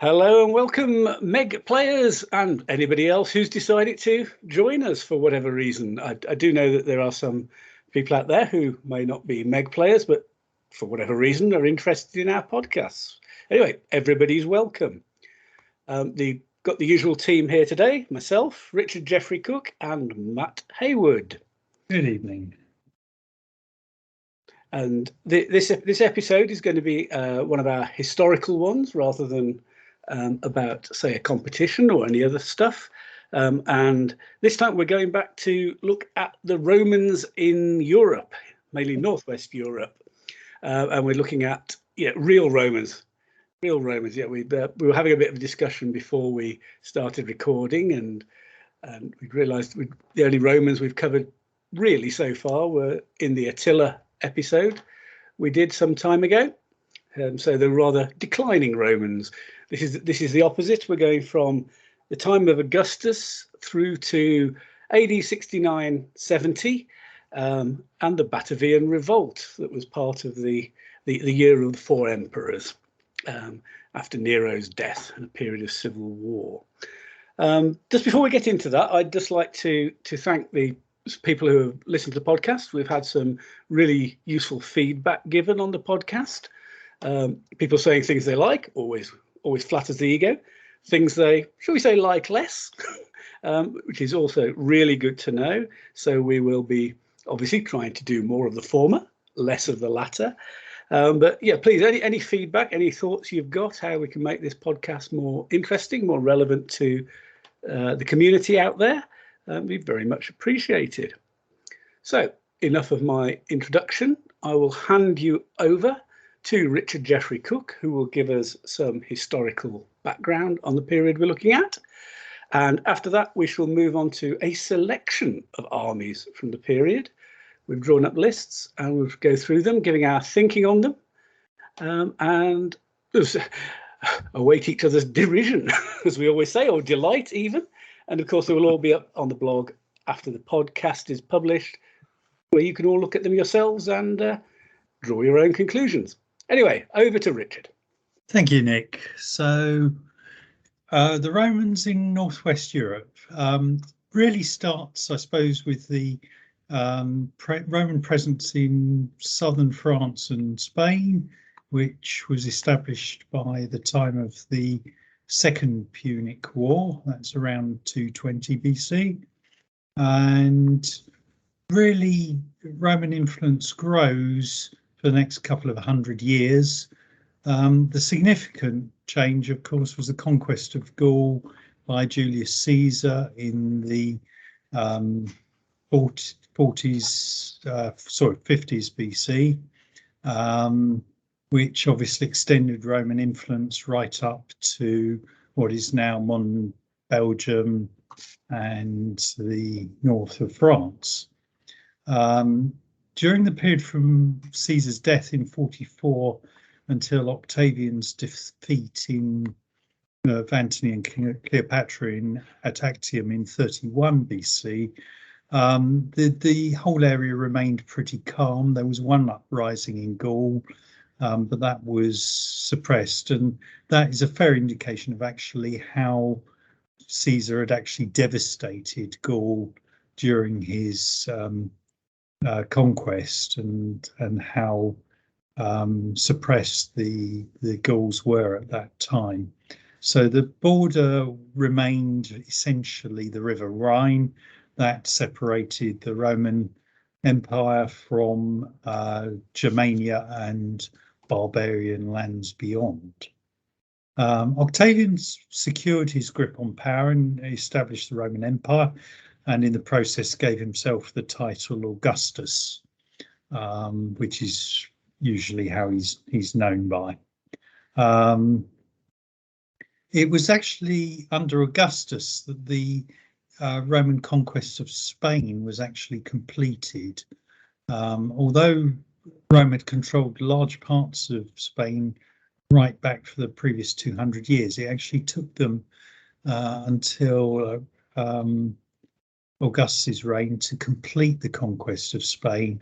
Hello and welcome, Meg players and anybody else who's decided to join us for whatever reason. I do know that there are some people out there who may not be Meg players, but for whatever reason are interested in our podcasts. Anyway, everybody's welcome. Got the usual team here today, myself, Richard Jeffrey Cook and Matt Hayward. Good evening. And this episode is going to be one of our historical ones rather than about, say, a competition or any other stuff. And this time we're going back to look at the Romans in Europe, mainly Northwest Europe. And we're looking at real Romans. Real Romans. Yeah, we were having a bit of a discussion before we started recording, and we realised the only Romans we've covered really so far were in the Attila episode we did some time ago. So they're rather declining Romans. This is the opposite. We're going from the time of Augustus through to AD 69-70 and the Batavian revolt that was part of the year of the four emperors after Nero's death and a period of civil war. Just before we get into that, I'd just like to thank the people who have listened to the podcast. We've had some really useful feedback given on the podcast. People saying things they like, always flatters the ego. Things they, shall we say, like less, which is also really good to know. So we will be obviously trying to do more of the former, less of the latter. But yeah, please, any feedback, any thoughts you've got, how we can make this podcast more interesting, more relevant to the community out there, be very much appreciated. So enough of my introduction. I will hand you over to Richard Jeffrey Cook, who will give us some historical background on the period we're looking at. And after that, we shall move on to a selection of armies from the period. We've drawn up lists and we'll go through them, giving our thinking on them, and await each other's derision, as we always say, or delight even. And of course, they will all be up on the blog after the podcast is published, where you can all look at them yourselves and draw your own conclusions. Anyway, over to Richard. Thank you, Nick. So the Romans in Northwest Europe really starts, I suppose, with the Roman presence in southern France and Spain, which was established by the time of the Second Punic War. That's around 220 BC. And really, Roman influence grows for the next couple of 100 years. The significant change, of course, was the conquest of Gaul by Julius Caesar in the 50s BC, which obviously extended Roman influence right up to what is now modern Belgium and the north of France. During the period from Caesar's death in 44 until Octavian's defeat of Antony and Cleopatra at Actium in 31 BC, the whole area remained pretty calm. There was one uprising in Gaul, but that was suppressed, and that is a fair indication of actually how Caesar had actually devastated Gaul during his conquest, and how suppressed the Gauls were at that time. So the border remained essentially the River Rhine that separated the Roman Empire from Germania and barbarian lands beyond. Octavian secured his grip on power and established the Roman Empire, and in the process gave himself the title Augustus, which is usually how he's known by. It was actually under Augustus that the Roman conquest of Spain was actually completed. Although Rome had controlled large parts of Spain right back for the previous 200 years, it actually took them until Augustus's reign to complete the conquest of Spain,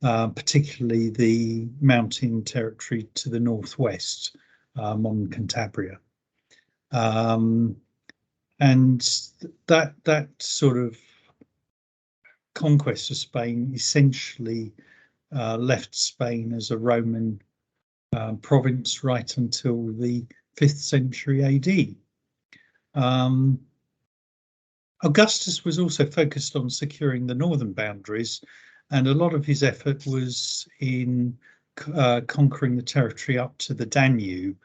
particularly the mountain territory to the northwest, modern Cantabria. And that sort of conquest of Spain essentially left Spain as a Roman province right until the 5th century AD. Augustus was also focused on securing the northern boundaries, and a lot of his effort was in conquering the territory up to the Danube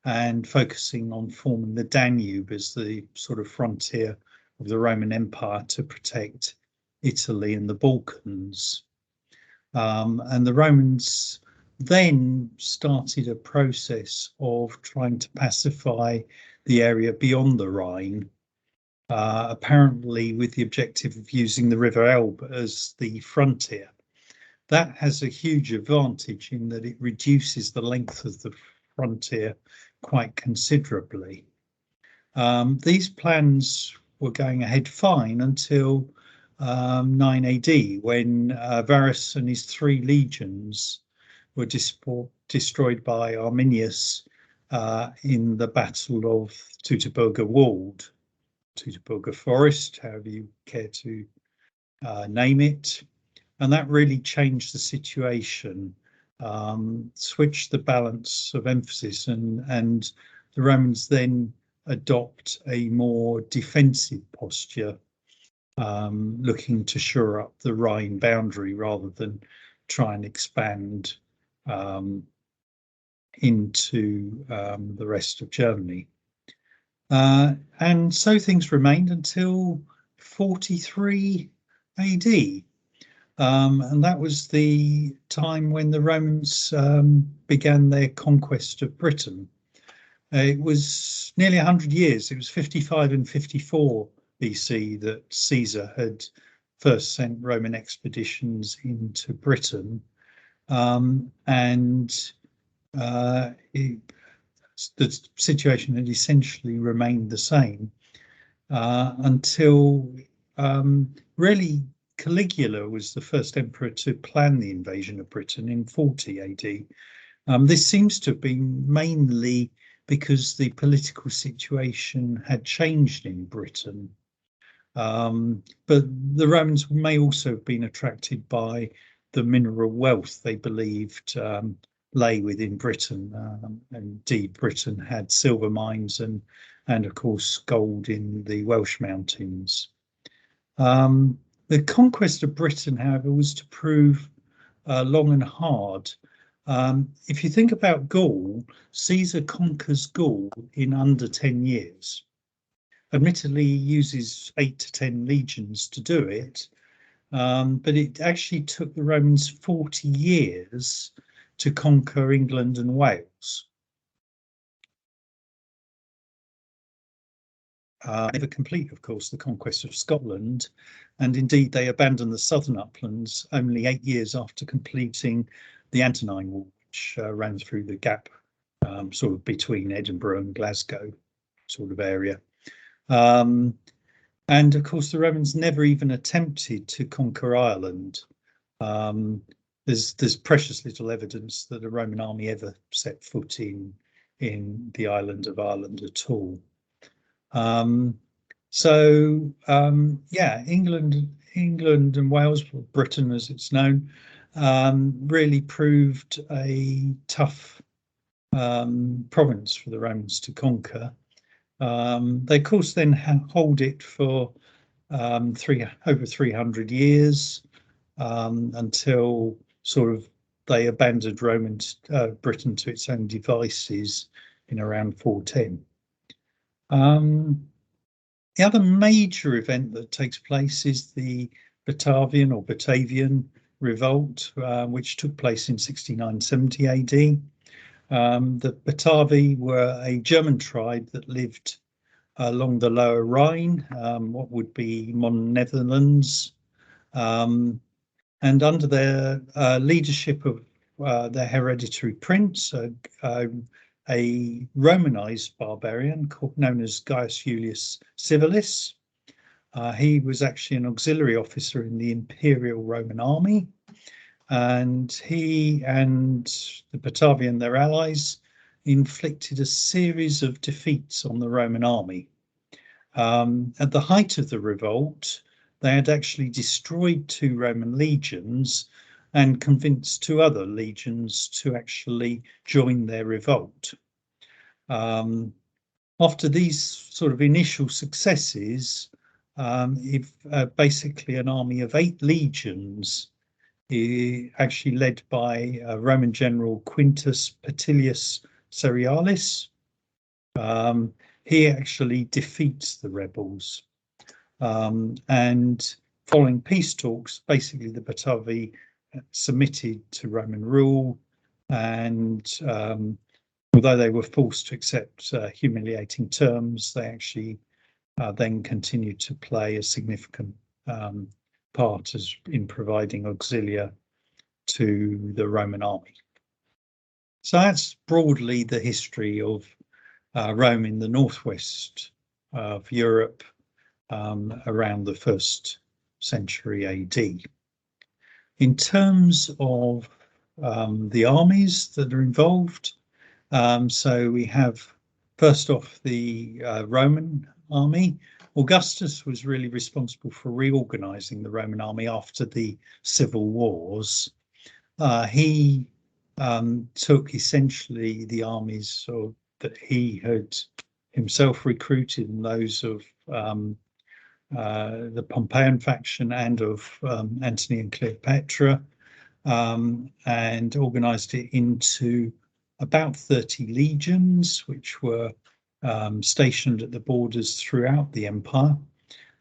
and focusing on forming the Danube as the sort of frontier of the Roman Empire to protect Italy and the Balkans. And the Romans then started a process of trying to pacify the area beyond the Rhine, apparently with the objective of using the River Elbe as the frontier. That has a huge advantage in that it reduces the length of the frontier quite considerably. These plans were going ahead fine until 9 AD, when Varus and his 3 legions were destroyed by Arminius in the Battle of Teutoburger Wald, Teutoburger Forest, however you care to name it. And that really changed the situation, switched the balance of emphasis, and the Romans then adopt a more defensive posture, looking to shore up the Rhine boundary rather than try and expand into the rest of Germany. And so things remained until 43 AD. And that was the time when the Romans began their conquest of Britain. It was nearly 100 years. It was 55 and 54 BC that Caesar had first sent Roman expeditions into Britain. The situation had essentially remained the same until really Caligula was the first emperor to plan the invasion of Britain in 40 AD. This seems to have been mainly because the political situation had changed in Britain. But the Romans may also have been attracted by the mineral wealth they believed lay within Britain. Indeed, Britain had silver mines and of course gold in the Welsh mountains. The conquest of Britain, however, was to prove long and hard. If you think about Gaul, Caesar conquers Gaul in under 10 years. Admittedly, he uses 8 to 10 legions to do it, but it actually took the Romans 40 years to conquer England and Wales. Never complete, of course, the conquest of Scotland, and indeed they abandoned the southern uplands only 8 years after completing the Antonine Wall, which ran through the gap sort of between Edinburgh and Glasgow sort of area. And of course, the Romans never even attempted to conquer Ireland. There's precious little evidence that a Roman army ever set foot in the island of Ireland at all. Yeah, England and Wales, or Britain as it's known, really proved a tough province for the Romans to conquer. They of course then hold it for over 300 years until sort of they abandoned Britain to its own devices in around 410. The other major event that takes place is the Batavian revolt, which took place in 69-70 AD. The Batavi were a German tribe that lived along the Lower Rhine, what would be modern Netherlands, and under their leadership of their hereditary prince, a Romanized barbarian known as Gaius Julius Civilis. He was actually an auxiliary officer in the Imperial Roman Army, and he and the Batavian, their allies, inflicted a series of defeats on the Roman army. At the height of the revolt, they had actually destroyed 2 Roman legions and convinced 2 other legions to actually join their revolt. After these sort of initial successes, basically an army of 8 legions, actually led by Roman general Quintus Petilius Cerealis, he actually defeats the rebels. And following peace talks, basically the Batavi submitted to Roman rule, and although they were forced to accept humiliating terms, they actually then continued to play a significant part in providing auxilia to the Roman army. So that's broadly the history of Rome in the northwest of Europe around the 1st century AD. In terms of the armies that are involved, so we have first off the Roman army. Augustus was really responsible for reorganizing the Roman army after the civil wars. He took essentially the armies that he had himself recruited and those of the Pompeian faction and of Antony and Cleopatra, and organized it into about 30 legions, which were stationed at the borders throughout the empire,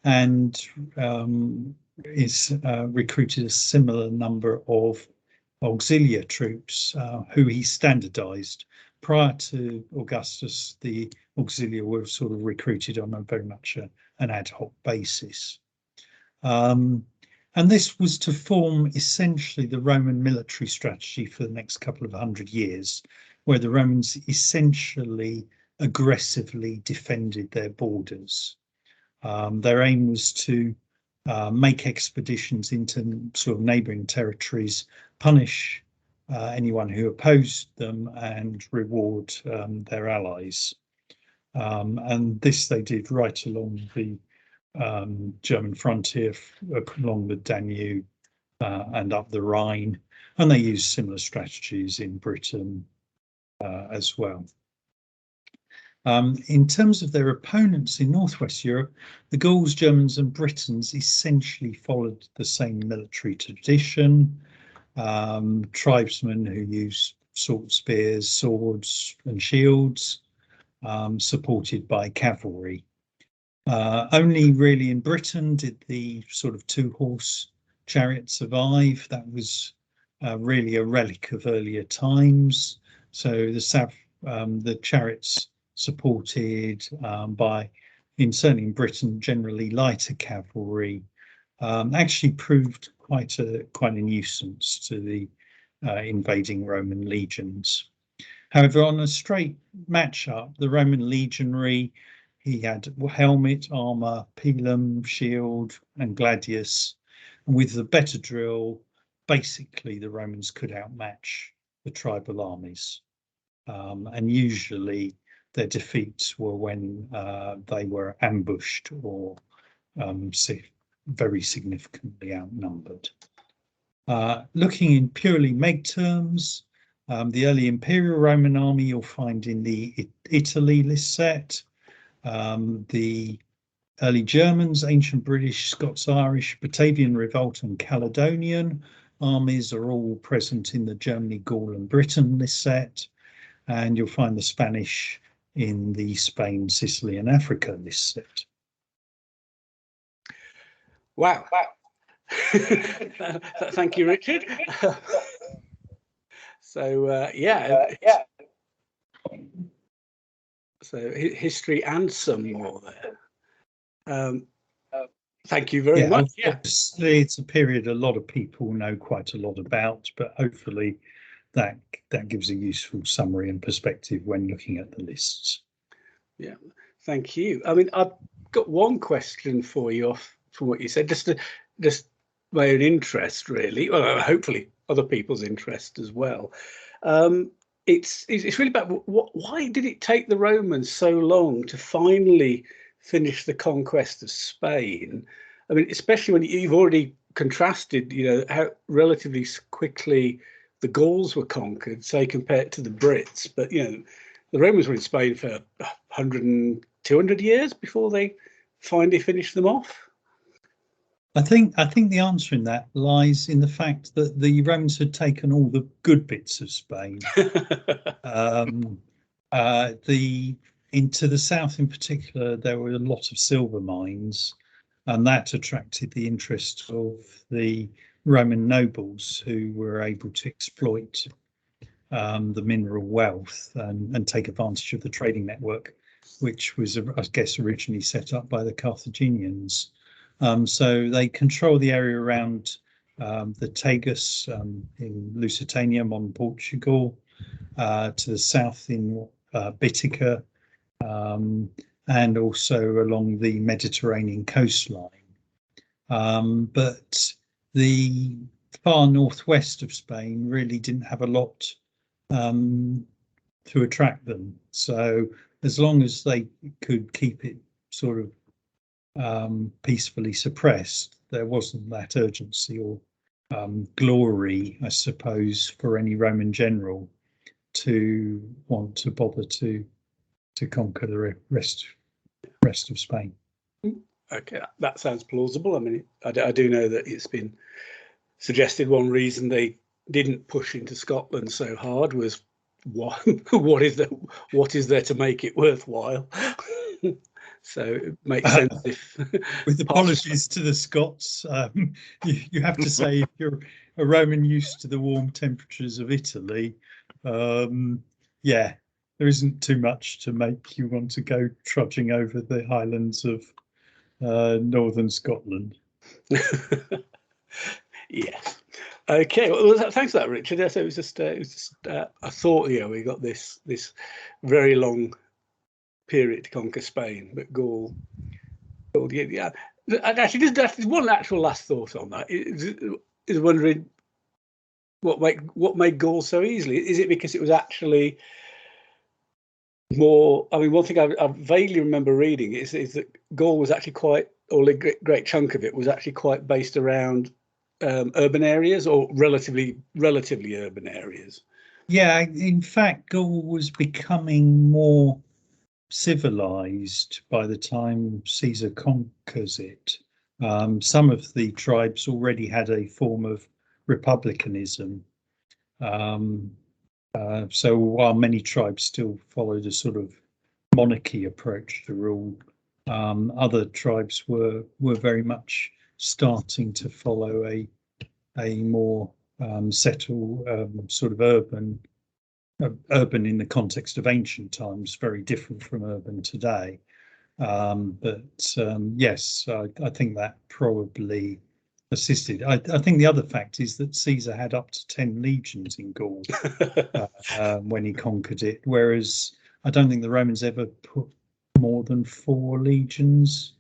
and recruited a similar number of auxiliary troops who he standardized. Prior to Augustus, the auxiliary were sort of recruited on a very much an ad hoc basis. And this was to form essentially the Roman military strategy for the next couple of 100 years, where the Romans essentially aggressively defended their borders. Their aim was to make expeditions into sort of neighboring territories, punish anyone who opposed them, and reward their allies. And this they did right along the German frontier, along the Danube and up the Rhine, and they used similar strategies in Britain as well. In terms of their opponents in Northwest Europe, the Gauls, Germans and Britons essentially followed the same military tradition. Tribesmen who used spears, swords and shields, supported by cavalry. Only really in Britain did the sort of 2-horse chariot survive. That was really a relic of earlier times. So the chariots supported by, certainly in Britain, generally lighter cavalry, actually proved quite a nuisance to the invading Roman legions. However, on a straight matchup, the Roman legionary, he had helmet, armor, pilum, shield, and gladius. And with the better drill, basically the Romans could outmatch the tribal armies. And usually their defeats were when they were ambushed or very significantly outnumbered. Looking in purely Meg terms, the early Imperial Roman army you'll find in the Italy list set. The early Germans, ancient British, Scots-Irish, Batavian revolt and Caledonian armies are all present in the Germany, Gaul and Britain list set. And you'll find the Spanish in the Spain, Sicily and Africa list set. Wow. Thank you, Richard. So so history and some more there. Thank you very much. Obviously, it's a period a lot of people know quite a lot about, but hopefully that gives a useful summary and perspective when looking at the lists. Yeah, thank you. I mean, I've got one question for you from what you said, just my own interest, really. Well, hopefully other people's interest as well. it's really about why did it take the Romans so long to finally finish the conquest of Spain? I mean, especially when you've already contrasted, how relatively quickly the Gauls were conquered, say, compared to the Brits. But, the Romans were in Spain for 100 and 200 years before they finally finished them off. I think the answer in that lies in the fact that the Romans had taken all the good bits of Spain. Into the south in particular, there were a lot of silver mines, and that attracted the interest of the Roman nobles, who were able to exploit the mineral wealth and take advantage of the trading network, which was, I guess, originally set up by the Carthaginians. So they control the area around the Tagus in Lusitania, modern Portugal, to the south in Bittica, and also along the Mediterranean coastline. But the far northwest of Spain really didn't have a lot to attract them. So as long as they could keep it sort of peacefully suppressed, there wasn't that urgency or glory, I suppose, for any Roman general to want to bother to conquer the rest of Spain. Okay, that sounds plausible. I mean, I do know that it's been suggested one reason they didn't push into Scotland so hard was what is there to make it worthwhile? So it makes sense if with apologies to the Scots, you have to say, if you're a Roman used to the warm temperatures of Italy, yeah, there isn't too much to make you want to go trudging over the highlands of northern Scotland. Yes. Okay. Well, thanks for that, Richard. So it was just I thought, we got this very long period to conquer Spain, but Gaul, yeah. And actually, just one actual last thought on that is wondering what made Gaul so easily. Is it because it was actually more? I mean, one thing I vaguely remember reading is that Gaul was actually quite, or a great chunk of it was actually quite based around urban areas, or relatively urban areas. Yeah, in fact, Gaul was becoming more civilized by the time Caesar conquers it. Some of the tribes already had a form of republicanism. So while many tribes still followed a sort of monarchy approach to rule, other tribes were very much starting to follow a more settled sort of urban in the context of ancient times, very different from urban today. Yes, I think that probably assisted. I think the other fact is that Caesar had up to 10 legions in Gaul when he conquered it, whereas I don't think the Romans ever put more than 4 legions,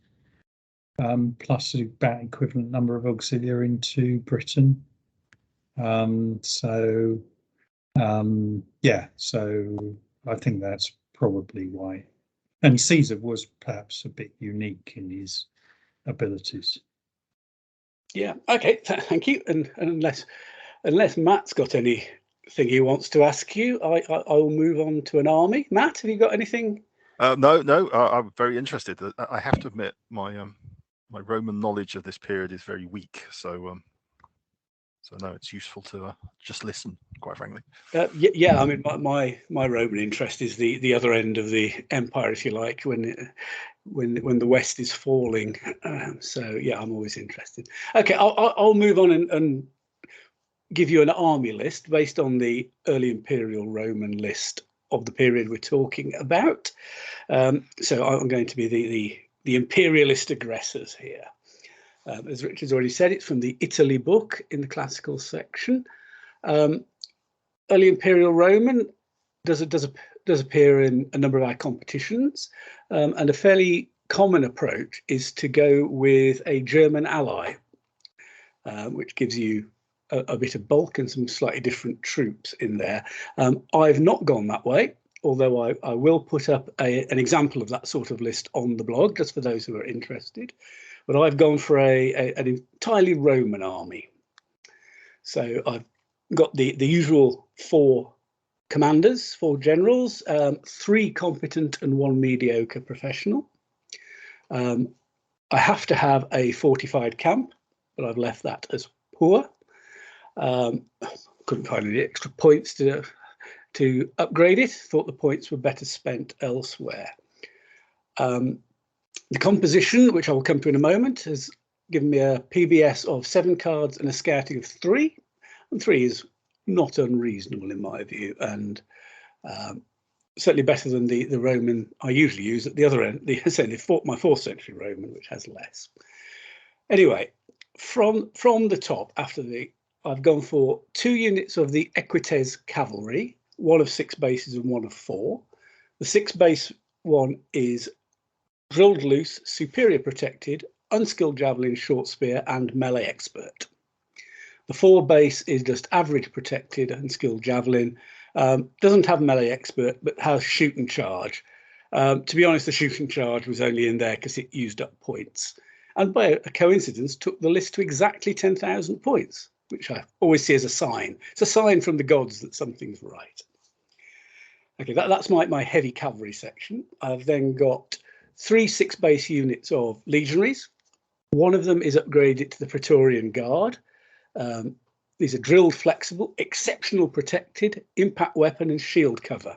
plus about equivalent number of auxiliary into Britain. Yeah, so I think that's probably why. And Caesar was perhaps a bit unique in his abilities. Yeah. Okay. Thank you. And unless Matt's got anything he wants to ask you, I will move on to an army. Matt, have you got anything? No. I'm very interested. I have to admit, my Roman knowledge of this period is very weak. So no, it's useful to just listen, quite frankly. Yeah, I mean, my Roman interest is the other end of the empire, if you like, when the West is falling. So yeah, I'm always interested. Okay, I'll move on and give you an army list based on the early Imperial Roman list of the period we're talking about. So I'm going to be the imperialist aggressors here. As Richard's already said, it's from the Italy book in the classical section. Early Imperial Roman does appear in a number of our competitions, and a fairly common approach is to go with a German ally, which gives you a bit of bulk and some slightly different troops in there. I've not gone that way, although I will put up an example of that sort of list on the blog, just for those who are interested. But I've gone for an entirely Roman army. So I've got the usual 4 commanders, 4 generals, 3 competent and 1 mediocre professional. I have to have a fortified camp, but I've left that as poor. Couldn't find any extra points to upgrade it. Thought the points were better spent elsewhere. The composition, which I will come to in a moment, has given me a PBS of 7 cards and a scouting of 3. And 3 is not unreasonable in my view, and certainly better than the Roman I usually use at the other end, my 4th century Roman, which has less. Anyway, from the top, I've gone for 2 units of the Equites cavalry, 1 of 6 bases and 1 of 4. The 6 base one is drilled loose, superior protected, unskilled javelin, short spear, and melee expert. The 4 base is just average protected and skilled javelin. Doesn't have melee expert, but has shoot and charge. To be honest, the shoot and charge was only in there because it used up points. And by a coincidence, took the list to exactly 10,000 points, which I always see as a sign. It's a sign from the gods that something's right. Okay, that's my heavy cavalry section. I've then got 3 6 base units of legionaries. One of them is upgraded to the Praetorian Guard. These are drilled, flexible, exceptional protected, impact weapon and shield cover,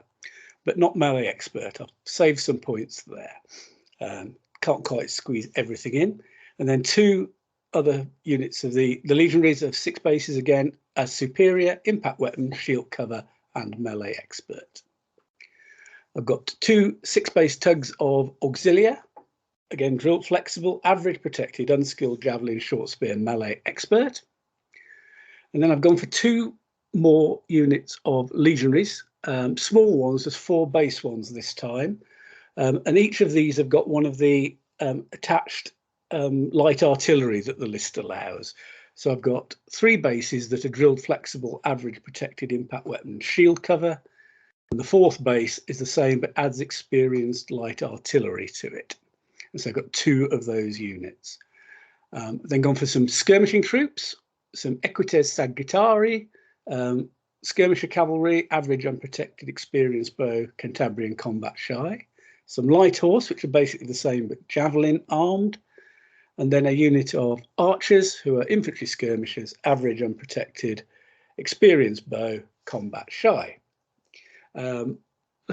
but not melee expert. I've saved some points there. Can't quite squeeze everything in. And then 2 other units of the legionaries of 6 bases, again, as superior, impact weapon, shield cover and melee expert. I've got 2 6 base tugs of auxilia, again, drilled, flexible, average protected, unskilled javelin, short spear, melee expert. And then I've gone for 2 more units of legionaries, small ones, there's 4 base ones this time. And each of these have got one of the attached light artillery that the list allows. So I've got 3 bases that are drilled, flexible, average protected, impact weapon, shield cover. And the 4th base is the same, but adds experienced light artillery to it. And so I've got 2 of those units. Then gone for some skirmishing troops, some Equites Sagittari, skirmisher cavalry, average unprotected, experienced bow, Cantabrian combat shy, some light horse, which are basically the same but javelin armed, and then a unit of archers who are infantry skirmishers, average unprotected, experienced bow, combat shy. So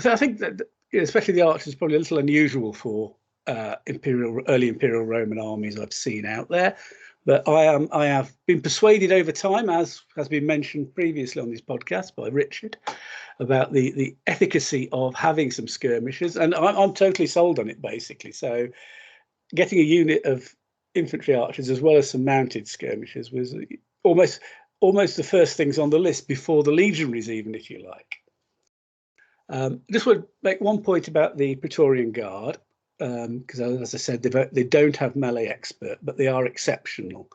I think that especially the archers is probably a little unusual for early imperial Roman armies I've seen out there. But I have been persuaded over time, as has been mentioned previously on this podcast by Richard, about the efficacy of having some skirmishers, and I'm totally sold on it, basically. So getting a unit of infantry archers as well as some mounted skirmishers was almost the first things on the list before the legionaries, even, if you like. Just would make one point about the Praetorian Guard. Because as I said, they don't have melee expert, but they are exceptional.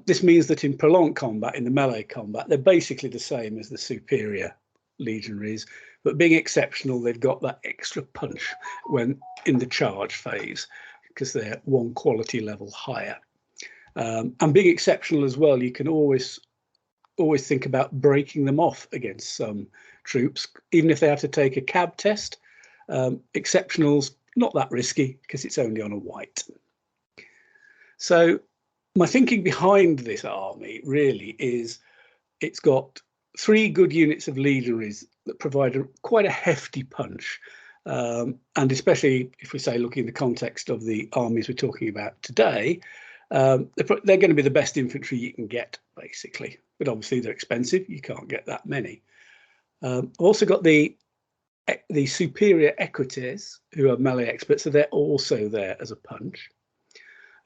This means that in prolonged combat, in the melee combat, they're basically the same as the superior legionaries, but being exceptional, they've got that extra punch when in the charge phase, because they're 1 quality level higher. And being exceptional as well, you can always think about breaking them off against some troops, even if they have to take a cab test. Exceptionals, not that risky because it's only on a white. So my thinking behind this army really is it's got 3 good units of legionaries that provide quite a hefty punch. And especially if we say, looking in the context of the armies we're talking about today, they're going to be the best infantry you can get, basically. But obviously they're expensive. You can't get that many. I've also got the superior Equites, who are melee experts, so they're also there as a punch.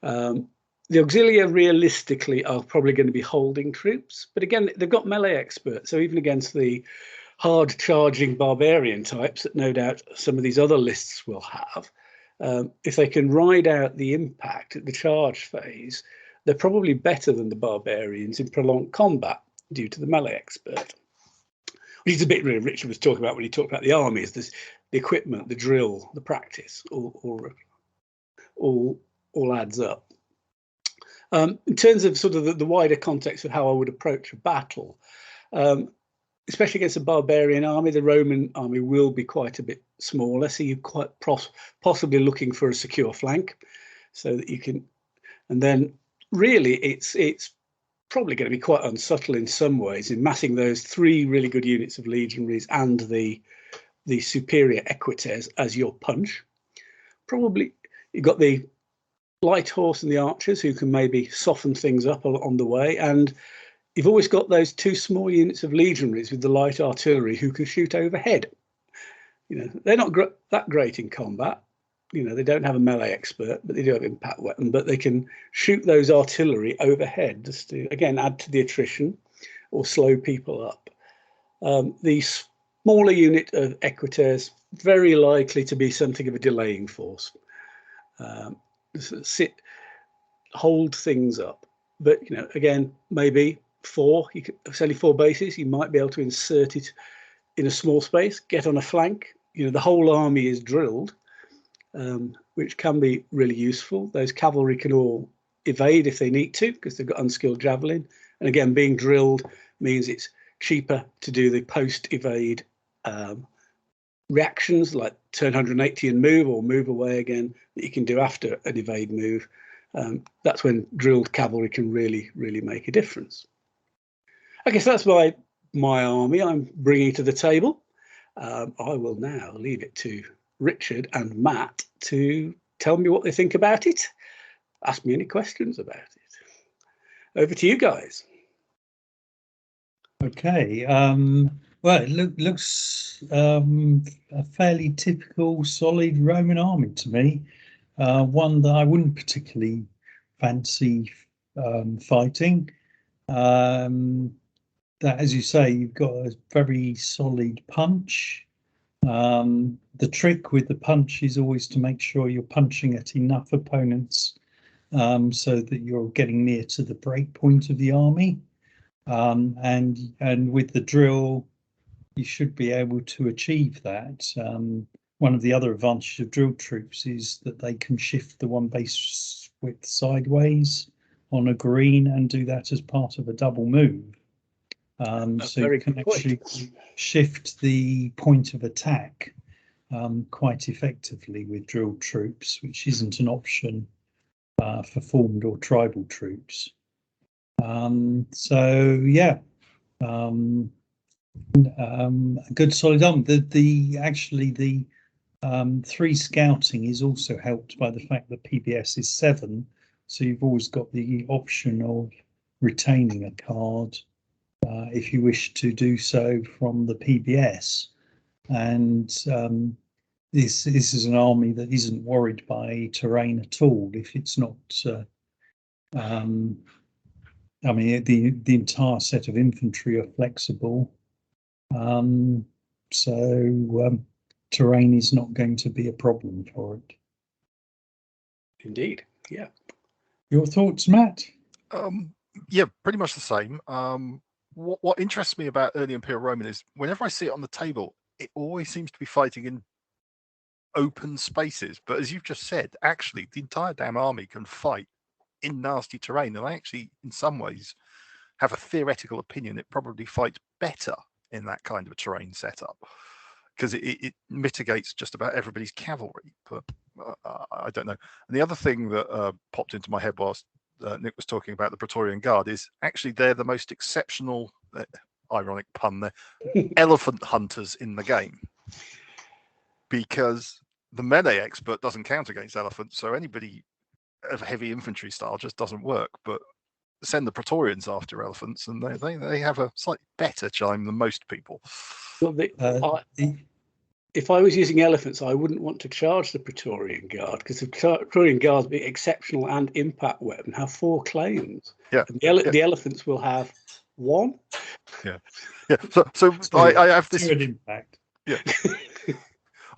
The auxilia realistically are probably going to be holding troops, but again, they've got melee experts, so even against the hard charging barbarian types that no doubt some of these other lists will have, if they can ride out the impact at the charge phase, they're probably better than the barbarians in prolonged combat due to the melee expert. Which is a bit really Richard was talking about when he talked about the armies. There's the equipment, the drill, the practice, all adds up. In terms of sort of the wider context of how I would approach a battle, especially against a barbarian army, the Roman army will be quite a bit smaller, so you're quite possibly looking for a secure flank, so that you can. And then really, it's probably going to be quite unsubtle in some ways in massing those 3 really good units of legionaries and the superior equites as your punch. Probably you've got the light horse and the archers who can maybe soften things up on the way, and you've always got those 2 small units of legionaries with the light artillery who can shoot overhead. They're not that great in combat. They don't have a melee expert, but they do have impact weapon. But they can shoot those artillery overhead just to, again, add to the attrition or slow people up. The smaller unit of equites, very likely to be something of a delaying force. Hold things up. But, again, maybe 4, it's only 4 bases. You might be able to insert it in a small space, get on a flank. The whole army is drilled. Which can be really useful. Those cavalry can all evade if they need to because they've got unskilled javelin. And again, being drilled means it's cheaper to do the post-evade reactions like turn 180 and move or move away again that you can do after an evade move. That's when drilled cavalry can really, really make a difference. I guess that's my army I'm bringing to the table. I will now leave it to Richard and Matt to tell me what they think about it. Ask me any questions about it. Over to you guys. Okay. Well, it looks a fairly typical, solid Roman army to me. One that I wouldn't particularly fancy fighting. That, as you say, you've got a very solid punch. The trick with the punch is always to make sure you're punching at enough opponents so that you're getting near to the break point of the army. And with the drill, you should be able to achieve that. One of the other advantages of drilled troops is that they can shift the 1 base width sideways on a green and do that as part of a double move. So you can actually shift the point of attack quite effectively with drilled troops, which isn't an option for formed or tribal troops. So yeah, a good solid arm. The 3 scouting is also helped by the fact that PBS is 7, so you've always got the option of retaining a card if you wish to do so from the PBS. And this is an army that isn't worried by terrain at all. If it's not, I mean, the entire set of infantry are flexible, so terrain is not going to be a problem for it. Indeed, yeah. Your thoughts, Matt? Yeah, pretty much the same. What interests me about early Imperial Roman is whenever I see it on the table, it always seems to be fighting in open spaces. But as you've just said, actually, the entire damn army can fight in nasty terrain. And I actually, in some ways, have a theoretical opinion it probably fights better in that kind of a terrain setup because it mitigates just about everybody's cavalry. But I don't know. And the other thing that popped into my head whilst Nick was talking about the Praetorian Guard is actually they're the most exceptional, ironic pun there, elephant hunters in the game, because the melee expert doesn't count against elephants, so anybody of heavy infantry style just doesn't work. But send the Praetorians after elephants, and they have a slightly better chime than most people. Well, if I was using elephants, I wouldn't want to charge the Praetorian Guard because the Praetorian Guard be exceptional and impact weapon have 4 claims. Yeah, and the elephants will have 1. Yeah. So I have this impact. Yeah.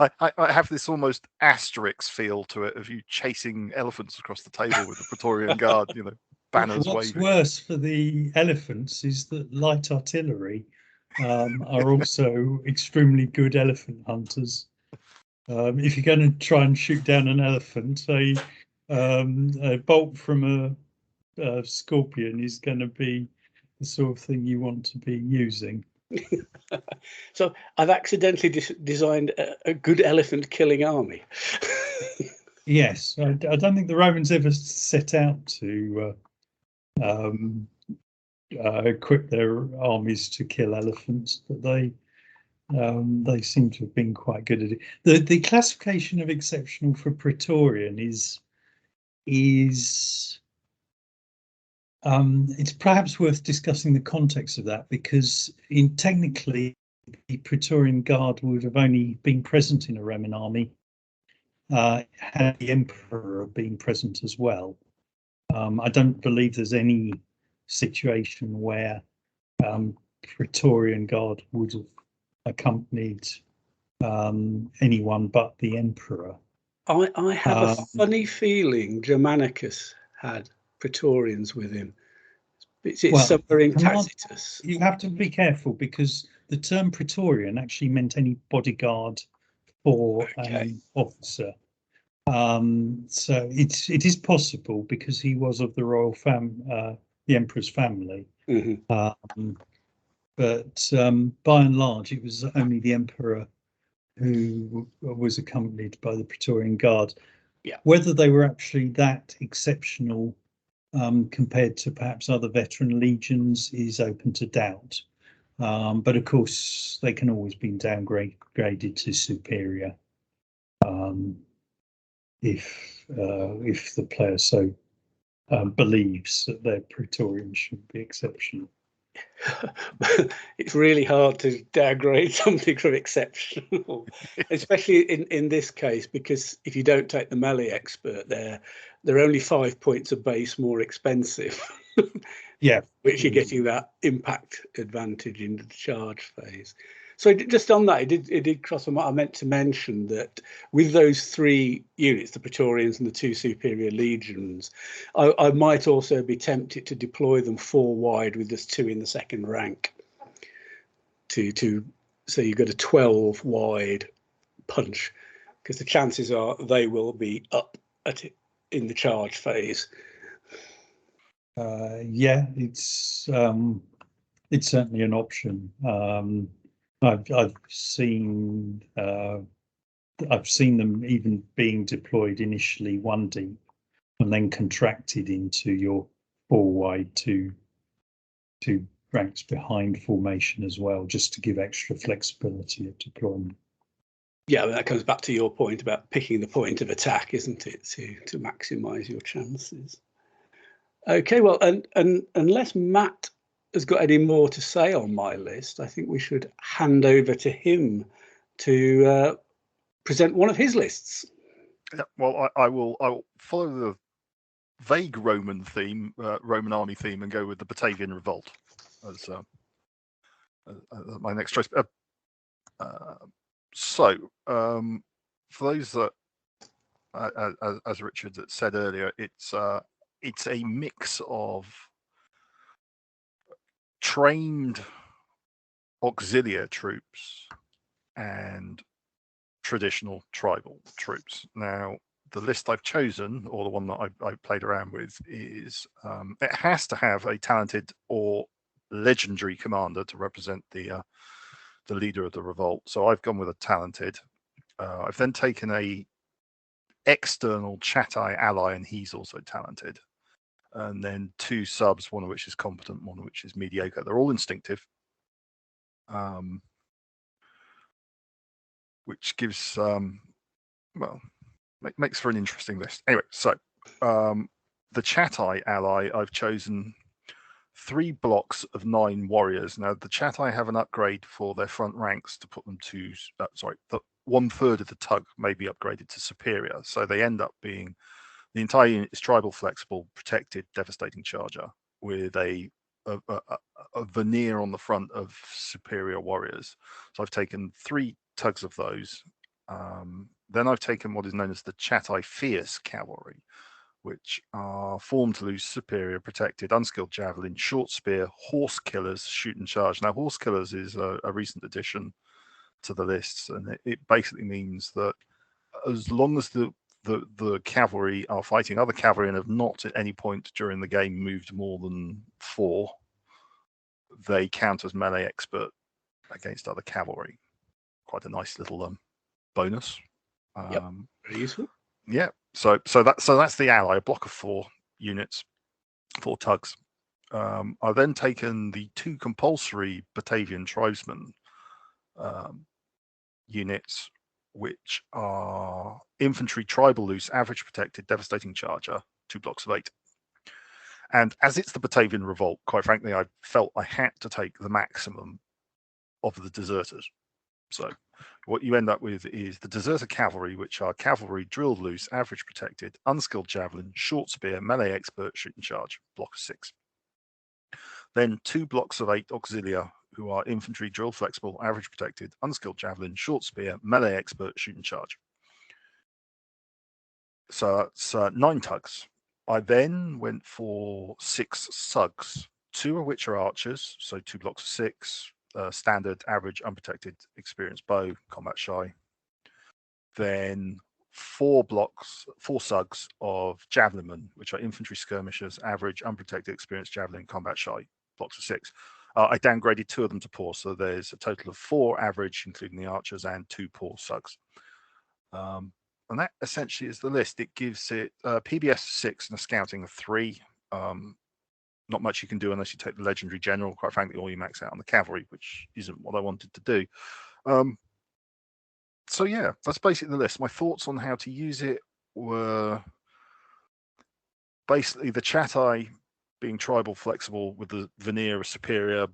I have this almost Asterix feel to it of you chasing elephants across the table with the Praetorian Guard, banners What's waving. worse for the elephants is that light artillery are also extremely good elephant hunters. If you're going to try and shoot down an elephant, a bolt from a scorpion is going to be the sort of thing you want to be using. So I've accidentally designed a good elephant killing army. Yes, I don't think the Romans ever set out to equip their armies to kill elephants, but they seem to have been quite good at it. The classification of exceptional for Praetorian is it's perhaps worth discussing the context of that, because technically the Praetorian Guard would have only been present in a Roman army had the emperor been present as well. I don't believe there's any situation where Praetorian Guard would have accompanied anyone but the emperor. I have a funny feeling Germanicus had Praetorians with him. It's somewhere in Tacitus. You have to be careful, because the term Praetorian actually meant any bodyguard for an officer. So it is possible, because he was of the royal the emperor's family. Mm-hmm. But by and large, it was only the emperor who was accompanied by the Praetorian Guard. Yeah. Whether they were actually that exceptional compared to perhaps other veteran legions is open to doubt. But of course, they can always be downgraded to superior if the player so believes that their Praetorian should be exceptional. It's really hard to downgrade something from exceptional, especially in this case, because if you don't take the melee expert, they're only 5 points a base more expensive. Yeah, which you're getting that impact advantage in the charge phase. So just on that, it did cross my mind. I meant to mention that with those 3 units, the Praetorians and the 2 superior legions, I might also be tempted to deploy them 4 wide with just 2 in the second rank. So you've got a 12 wide punch, because the chances are they will be up at it in the charge phase. Yeah, it's certainly an option. I've seen them even being deployed initially 1 deep, and then contracted into your 4 wide, 2 ranks behind formation as well, just to give extra flexibility of deployment. Yeah, that comes back to your point about picking the point of attack, isn't it, to maximise your chances. Okay, well, and unless Matt has got any more to say on my list, I think we should hand over to him to present one of his lists. Yeah, well, I will follow the vague Roman theme, Roman army theme, and go with the Batavian revolt as my next choice. So, for those that, as Richard said earlier, it's a mix of trained auxiliary troops and traditional tribal troops. Now, the list I've chosen, or the one that I played around with, is it has to have a talented or legendary commander to represent the leader of the revolt. So I've gone with a talented. I've then taken a external Chatai ally, and he's also talented. And then 2 subs, one of which is competent, one of which is mediocre. They're all instinctive, which gives makes for an interesting list. Anyway, so the Chatai ally, I've chosen 3 blocks of 9 warriors. Now, the Chatai have an upgrade for their front ranks to put them to, the 1/3 of the tug may be upgraded to superior. So they end up being, the entire unit is tribal, flexible, protected, devastating charger with a veneer on the front of superior warriors. So I've taken 3 tugs of those. Then I've taken what is known as the Chatai Fierce cavalry, which are formed loose, superior, protected, unskilled javelin, short spear, horse killers, shoot and charge. Now, horse killers is a recent addition to the lists, and it basically means that as long as the cavalry are fighting other cavalry and have not at any point during the game moved more than 4, they count as melee expert against other cavalry. Quite a nice little bonus. Very useful. Yeah. So that's the ally, a block of 4 units, 4 tugs. I've then taken the 2 compulsory Batavian tribesmen units, which are infantry, tribal loose, average protected, devastating charger, 2 blocks of 8. And as it's the Batavian revolt, quite frankly, I felt I had to take the maximum of the deserters. So what you end up with is the deserter cavalry, which are cavalry, drilled loose, average protected, unskilled javelin, short spear, melee expert, shoot and charge, block of 6. Then 2 blocks of 8 auxilia, who are infantry, drilled flexible, average protected, unskilled javelin, short spear, melee expert, shoot and charge. So that's 9 tugs. I then went for 6 sugs, 2 of which are archers, so 2 blocks of 6, standard, average, unprotected, experienced bow, combat shy. Then 4 sugs of javelinmen, which are infantry skirmishers, average, unprotected, experienced javelin, combat shy, blocks of 6. I downgraded 2 of them to poor, so there's a total of 4 average, including the archers, and 2 poor sugs. And that essentially is the list. It gives it PBS 6 and a scouting of 3. Not much you can do unless you take the legendary general, quite frankly, or you max out on the cavalry, which isn't what I wanted to do. So yeah, that's basically the list. My thoughts on how to use it were basically the Chatai being tribal flexible with the veneer of superior.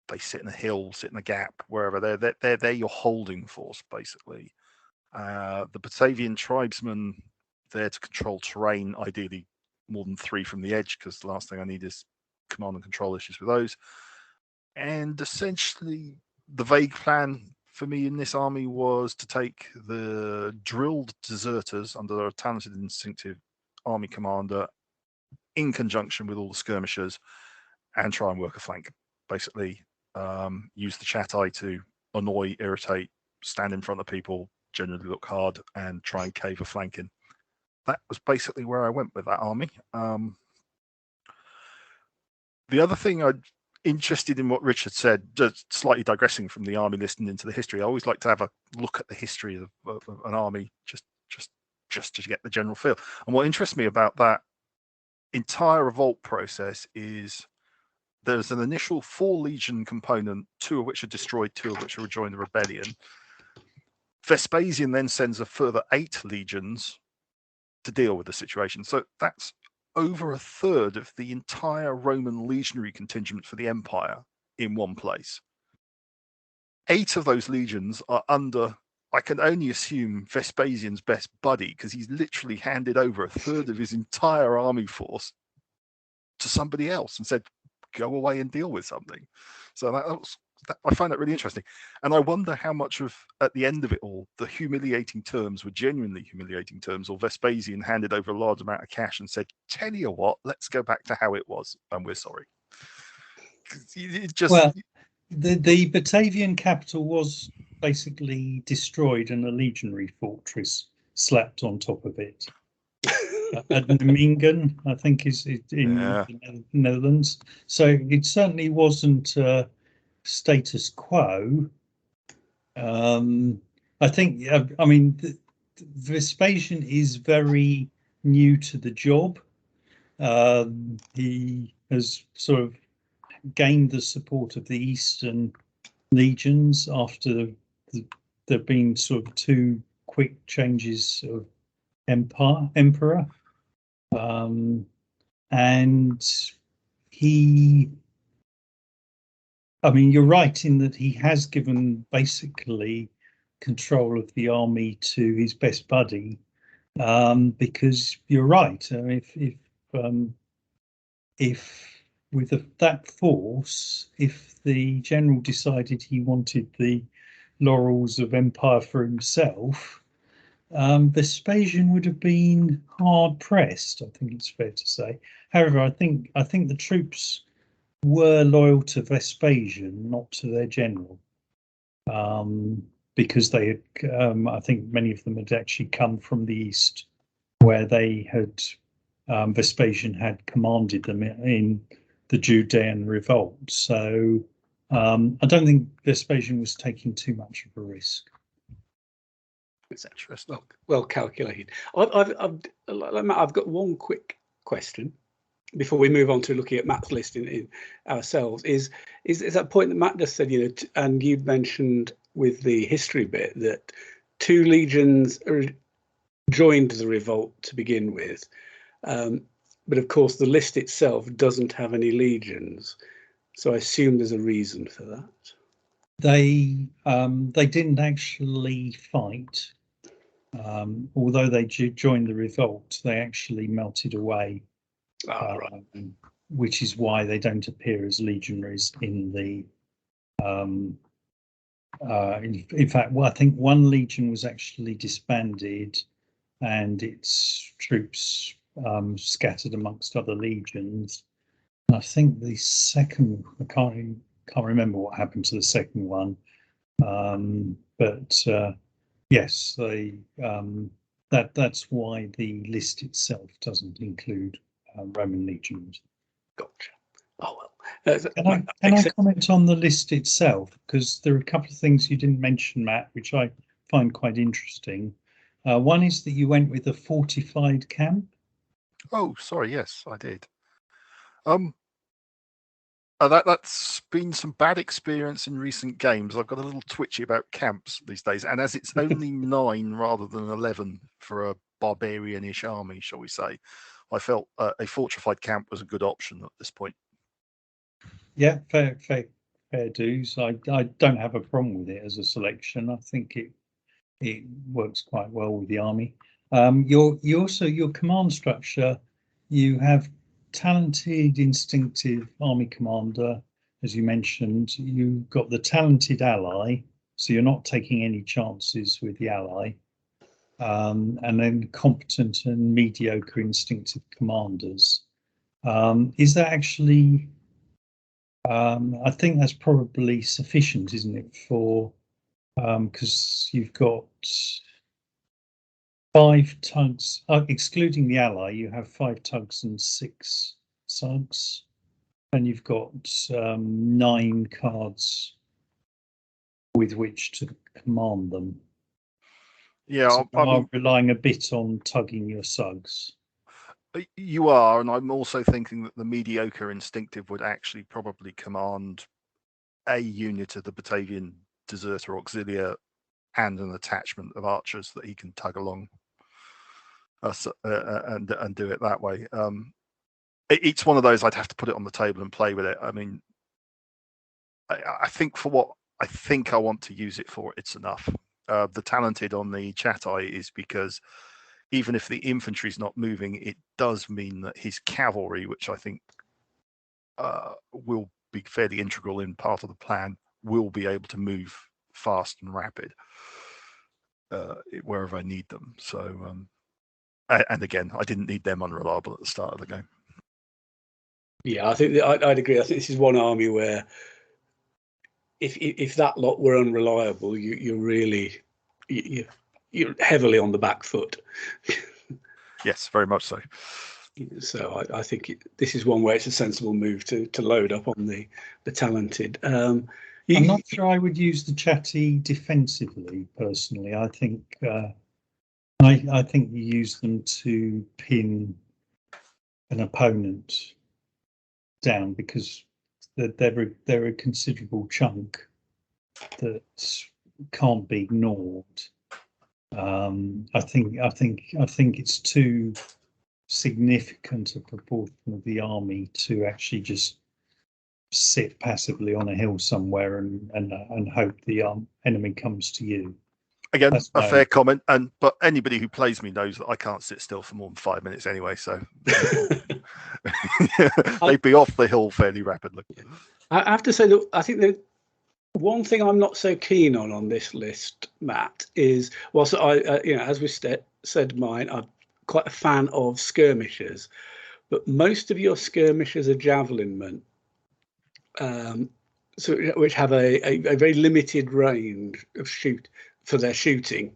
They sit in a hill, sit in a gap, wherever they're your holding force, basically. The Batavian tribesmen there to control terrain, ideally more than 3 from the edge, because the last thing I need is command and control issues with those. And essentially, the vague plan for me in this army was to take the drilled deserters under a talented, instinctive army commander in conjunction with all the skirmishers and try and work a flank. Basically, use the Chatai to annoy, irritate, stand in front of people, generally look hard, and try and cave a flank in. That was basically where I went with that army. The other thing I'm interested in what Richard said, just slightly digressing from the army list and into the history, I always like to have a look at the history of an army just to get the general feel. And what interests me about that entire revolt process is there's an initial 4 legion component, 2 of which are destroyed, 2 of which are rejoined the rebellion. Vespasian then sends a further 8 legions to deal with the situation. So that's over a third of the entire Roman legionary contingent for the empire in one place. 8 of those legions are under, I can only assume, Vespasian's best buddy, because he's literally handed over a third of his entire army force to somebody else and said, go away and deal with something. So I find that really interesting. And I wonder how much of, at the end of it all, the humiliating terms were genuinely humiliating terms, or Vespasian handed over a large amount of cash and said, tell you what, let's go back to how it was, and we're sorry. Well, the Batavian capital was basically destroyed and a legionary fortress slapped on top of it. At Mingen, I think, is in the Netherlands. So it certainly wasn't status quo. I think, I mean, Vespasian is very new to the job. He has sort of gained the support of the Eastern legions after there've been sort of 2 quick changes of emperor. And he, I mean, you're right in that he has given basically control of the army to his best buddy, because you're right. If with that force, if the general decided he wanted the laurels of empire for himself, Vespasian would have been hard pressed. I think it's fair to say. However, I think the troops were loyal to Vespasian, not to their general, because they had. I think many of them had actually come from the east, where they had Vespasian had commanded them in the Judean revolt. So I don't think Vespasian was taking too much of a risk. It's interesting. Well calculated. I've got one quick question before we move on to looking at Matt's list in ourselves. Is that point that Matt just said, and you mentioned with the history bit that 2 legions joined the revolt to begin with, but of course the list itself doesn't have any legions, so I assume there's a reason for that. They didn't actually fight. Although they joined the revolt, they actually melted away, Right. which is why they don't appear as legionaries in the. In fact, I think one legion was actually disbanded, and its troops scattered amongst other legions. And I think the second, I can't remember what happened to the second one, but. Yes, that's why the list itself doesn't include Roman legions. Gotcha. Oh well. Can I comment on the list itself? Because there are a couple of things you didn't mention, Matt, which I find quite interesting. One is that you went with a fortified camp. Oh, sorry. Yes, I did. That's been some bad experience in recent games. I've got a little twitchy about camps these days, and as it's only 9 rather than 11 for a barbarian-ish army, shall we say, I felt a fortified camp was a good option at this point. Yeah, fair dues. I don't have a problem with it as a selection. I think it works quite well with the army. Your command structure, you have talented instinctive army commander, as you mentioned. You've got the talented ally, so you're not taking any chances with the ally, and then competent and mediocre instinctive commanders. Is that actually I think that's probably sufficient, isn't it, for because you've got 5 tugs, excluding the ally, you have 5 tugs and 6 sugs, and you've got 9 cards with which to command them. Yeah, so I'm relying a bit on tugging your sugs. You are, and I'm also thinking that the mediocre instinctive would actually probably command a unit of the Batavian deserter auxiliary and an attachment of archers that he can tug along and do it that way. It's one of those I'd have to put it on the table and play with it. I mean, I think for what I think I want to use it for, it's enough. The talented on the Chatai is because even if the infantry is not moving, it does mean that his cavalry, which I think will be fairly integral in part of the plan, will be able to move fast and rapid wherever I need them. So, and again, I didn't need them unreliable at the start of the game. Yeah, I think I'd agree. I think this is one army where if that lot were unreliable, you're heavily on the back foot. Yes, very much so. So I think this is one where it's a sensible move to load up on the talented. I'm not sure I would use the chatty defensively personally. I think I think you use them to pin an opponent down because they're a considerable chunk that can't be ignored. I think it's too significant a proportion of the army to actually just sit passively on a hill somewhere and hope the enemy comes to you. Again, a fair comment, but anybody who plays me knows that I can't sit still for more than 5 minutes anyway, so they'd be off the hill fairly rapidly. I have to say that I think that One thing I'm not so keen on this list, Matt, is whilst as we said, mine, I'm quite a fan of skirmishers, but most of your skirmishers are javelin men, which have a very limited range of shoot for their shooting,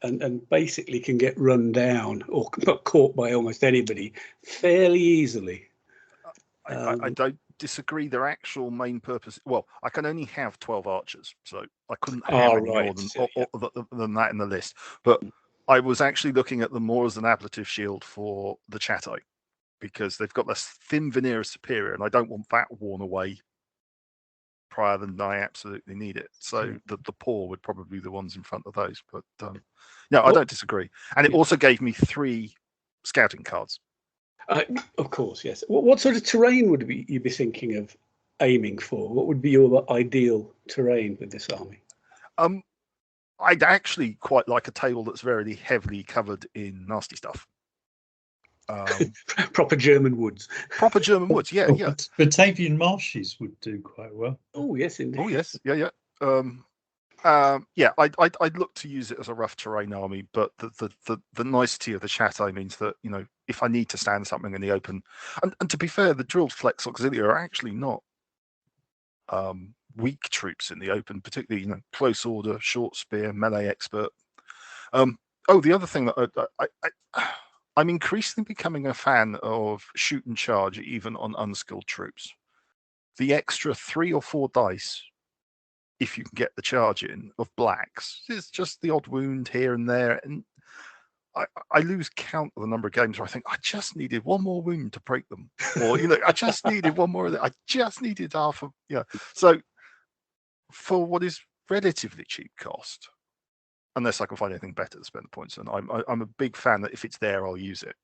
and basically can get run down or caught by almost anybody fairly easily. I don't disagree. Their actual main purpose. Well, I can only have 12 archers, so I couldn't have any more than that in the list. But I was actually looking at them more as an ablative shield for the Chatai, because they've got this thin veneer of superior, and I don't want that worn away prior than I absolutely need it. So the poor would probably be the ones in front of those. But no, I don't disagree. And it also gave me 3 scouting cards. Of course, yes. What sort of terrain would you be thinking of aiming for? What would be your ideal terrain with this army? I'd actually quite like a table that's very heavily covered in nasty stuff. Proper German woods. Proper German woods, yeah. Batavian marshes would do quite well. Oh yes, indeed. Oh yes, yeah. I'd look to use it as a rough terrain army, but the nicety of the Chateau means that, you know, if I need to stand something in the open, and to be fair, the drilled flex auxilia are actually not weak troops in the open, particularly, you know, close order, short spear, melee expert. The other thing that I'm increasingly becoming a fan of shoot and charge even on unskilled troops. The extra 3 or 4 dice, if you can get the charge in, of blacks, is just the odd wound here and there, and I lose count of the number of games where I think I just needed one more wound to break them, or, you know, I just needed one more of that. I just needed half of, yeah. So for what is relatively cheap cost, unless I can find anything better to spend the points on, I'm a big fan that if it's there, I'll use it.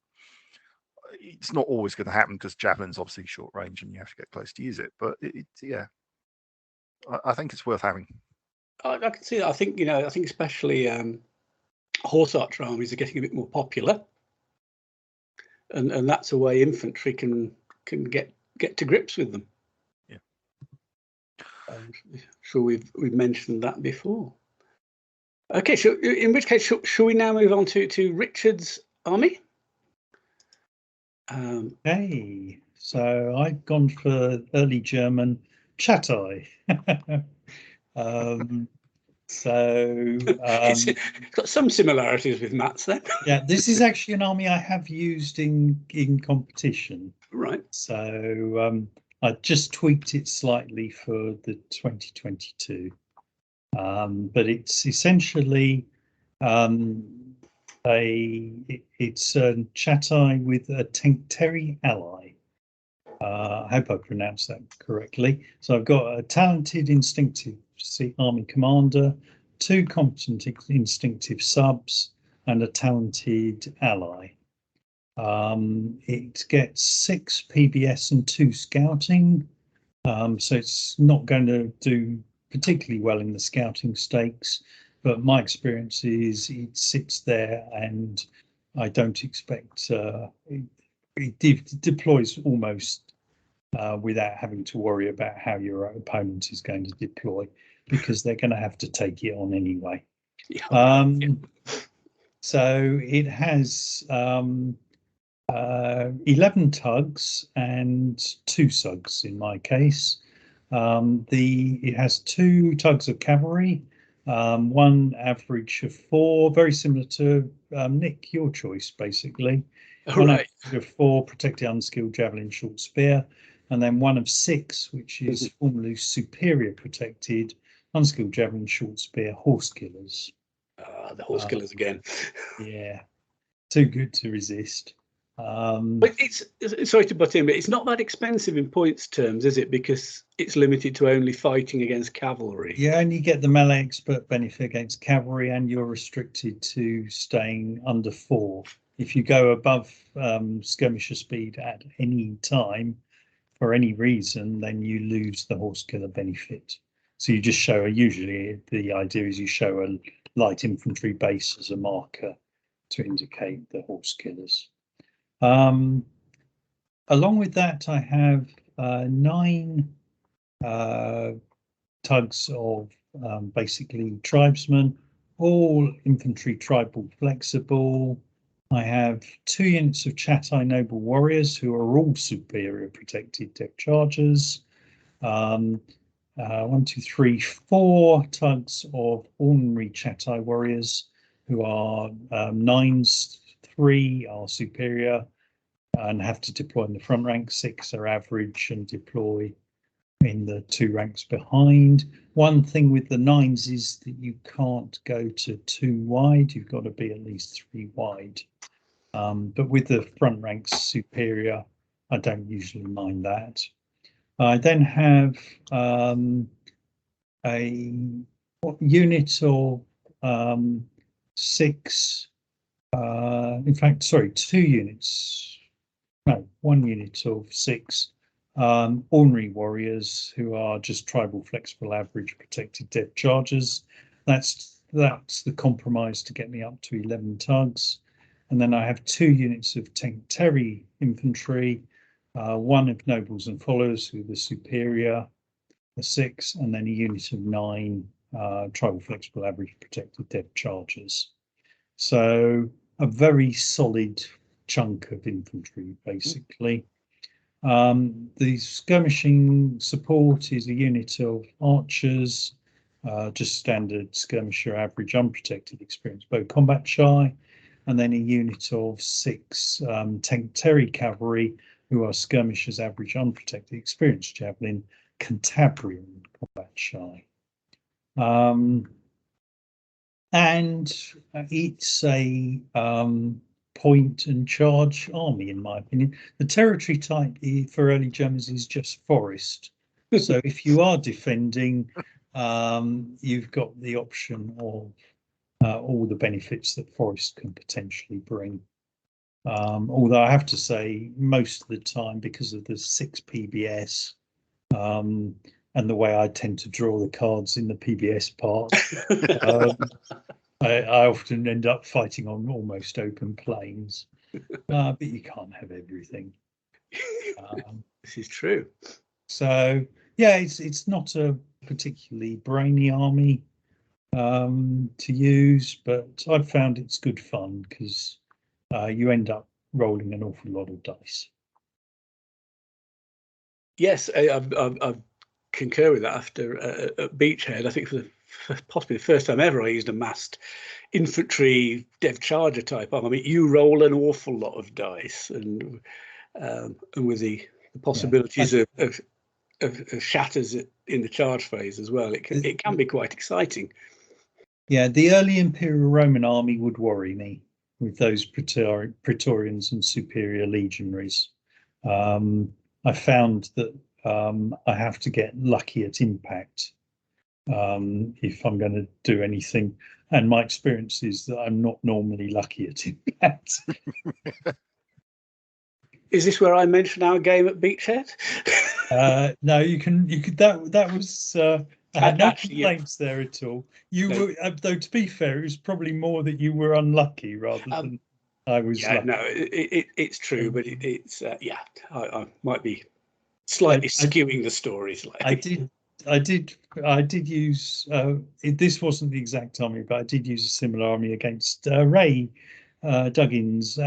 It's not always going to happen because javelin's obviously short range and you have to get close to use it, but I think it's worth having. I can see that. I think especially horse archer armies are getting a bit more popular, and that's a way infantry can get to grips with them. Yeah, I'm sure we've mentioned that before. Okay, so in which case, shall we now move on to Richard's army? Okay, so I've gone for early German Chatai. It's got some similarities with Matt's then. Yeah, this is actually an army I have used in competition. Right. So I just tweaked it slightly for the 2022. But it's essentially it's a Chatai with a Tencteri ally. I hope I pronounced that correctly. So I've got a talented instinctive army commander, 2 competent instinctive subs, and a talented ally. It gets 6 PBS and 2 scouting, so it's not going to do particularly well in the scouting stakes, but my experience is it sits there, and I don't expect it deploys almost without having to worry about how your opponent is going to deploy, because they're going to have to take it on anyway. So it has 11 tugs and 2 sugs in my case. It has 2 tugs of cavalry, 1 average of 4, very similar to Nick, your choice basically. One average of 4 protected unskilled javelin short spear, and then 1 of 6, which is formerly superior protected unskilled javelin short spear horse killers. The horse killers again. Yeah, too good to resist. But it's, sorry to butt in, but it's not that expensive in points terms, is it? Because it's limited to only fighting against cavalry. Yeah, and you get the melee expert benefit against cavalry, and you're restricted to staying under 4. If you go above skirmisher speed at any time for any reason, then you lose the horse killer benefit. So you just show usually the idea is you show a light infantry base as a marker to indicate the horse killers. Along with that, I have 9 tugs of basically tribesmen, all infantry tribal flexible. I have 2 units of Chatai noble warriors who are all superior protected depth chargers. 1, 2, 3, 4 tugs of ordinary Chatai warriors who are 9s, 3 are superior and have to deploy in the front rank. 6 are average and deploy in the 2 ranks behind. One thing with the 9s is that you can't go to 2 wide, you've got to be at least 3 wide. But with the front ranks superior, I don't usually mind that. I then have a unit of 6, in fact, sorry, 2 units, no, 1 unit of 6 ordinary warriors who are just tribal flexible average protected depth chargers. That's the compromise to get me up to 11 tugs. And then I have 2 units of Tengteri infantry, 1 of nobles and followers who are the superior, the 6, and then a unit of 9 tribal flexible average protected depth chargers. So a very solid chunk of infantry, basically. The skirmishing support is a unit of archers, just standard skirmisher average unprotected experience bow combat shy, and then a unit of 6 Tengteri cavalry who are skirmishers average unprotected experience javelin Cantabrian combat shy. And it's a point and charge army, in my opinion. The territory type for early Germans is just forest. So if you are defending, you've got the option of all the benefits that forest can potentially bring. Although I have to say, most of the time, because of the 6 PBS and the way I tend to draw the cards in the PBS part, I often end up fighting on almost open plains, but you can't have everything. This is true. So yeah, it's not a particularly brainy army to use, but I've found it's good fun because you end up rolling an awful lot of dice. Yes, I concur with that. After at Beachhead, I think for possibly the first time ever, I used a massed infantry dev charger type arm. I mean, you roll an awful lot of dice, and with the possibilities of shatters in the charge phase as well, it can be quite exciting. Yeah, the early Imperial Roman army would worry me with those Praetorians and superior legionaries. I found that I have to get lucky at impact if I'm going to do anything. And my experience is that I'm not normally lucky at impact. Is this where I mentioned our game at Beachhead? No, you could. That was. I had no complaints there at all. You were, though. To be fair, it was probably more that you were unlucky rather than I was. Yeah, lucky. No, it's true, but it's yeah. I might be slightly skewing the stories. I did use. This wasn't the exact army, but I did use a similar army against Ray Duggins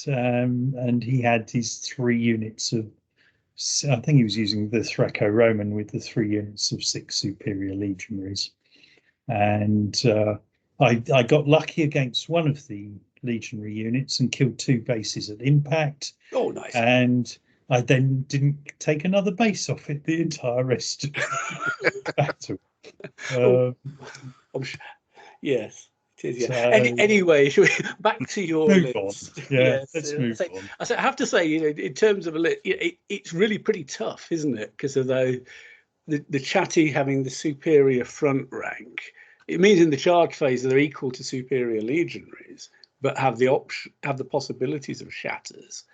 and he had his 3 units of. I think he was using the Thraco-Roman with the 3 units of 6 superior legionaries, and I got lucky against one of the legionary units and killed 2 bases at impact. Oh, nice! And I then didn't take another base off it the entire rest of the battle. Yes. Yeah. So, anyway, back to your list. Yeah, let's move on. I have to say, in terms of a list, it's really pretty tough, isn't it? Because although the chatty having the superior front rank, it means in the charge phase they're equal to superior legionaries, but have the possibilities of shatters.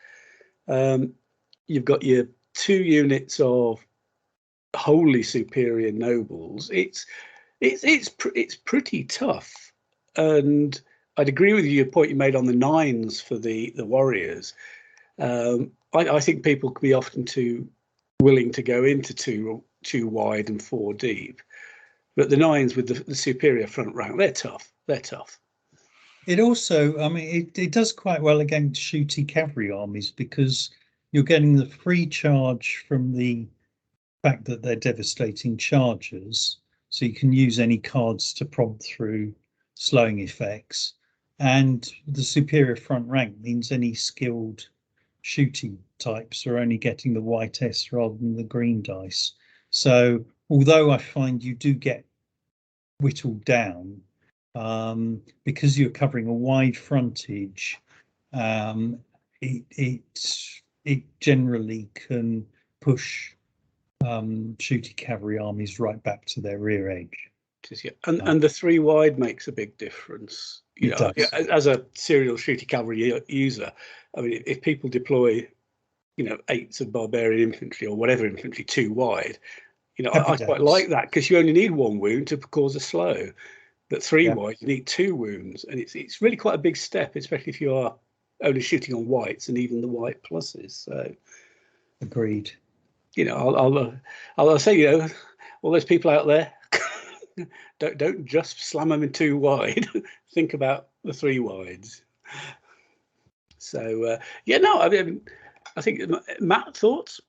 You've got your 2 units of wholly superior nobles. It's pretty tough. And I'd agree with you, your point you made on the 9s for the warriors. I think people can be often too willing to go into 2 wide and 4 deep. But the 9s with the superior front rank, they're tough. They're tough. It also, I mean, it does quite well against shooty cavalry armies because you're getting the free charge from the fact that they're devastating chargers. So you can use any cards to prompt through slowing effects. And the superior front rank means any skilled shooting types are only getting the white S rather than the green dice. So although I find you do get whittled down, because you're covering a wide frontage, it generally can push shooty cavalry armies right back to their rear edge. And the 3 wide makes a big difference. You know, as a serial shooty cavalry user, I mean, if people deploy, 8s of barbarian infantry or whatever infantry 2 wide, I quite like that because you only need 1 wound to cause a slow. But 3 wide, you need 2 wounds, and it's really quite a big step, especially if you are only shooting on whites and even the white pluses. So, agreed. I'll say, all those people out there, don't just slam them in 2 wide. Think about the 3 wides. So, I mean, I think Matt, thoughts?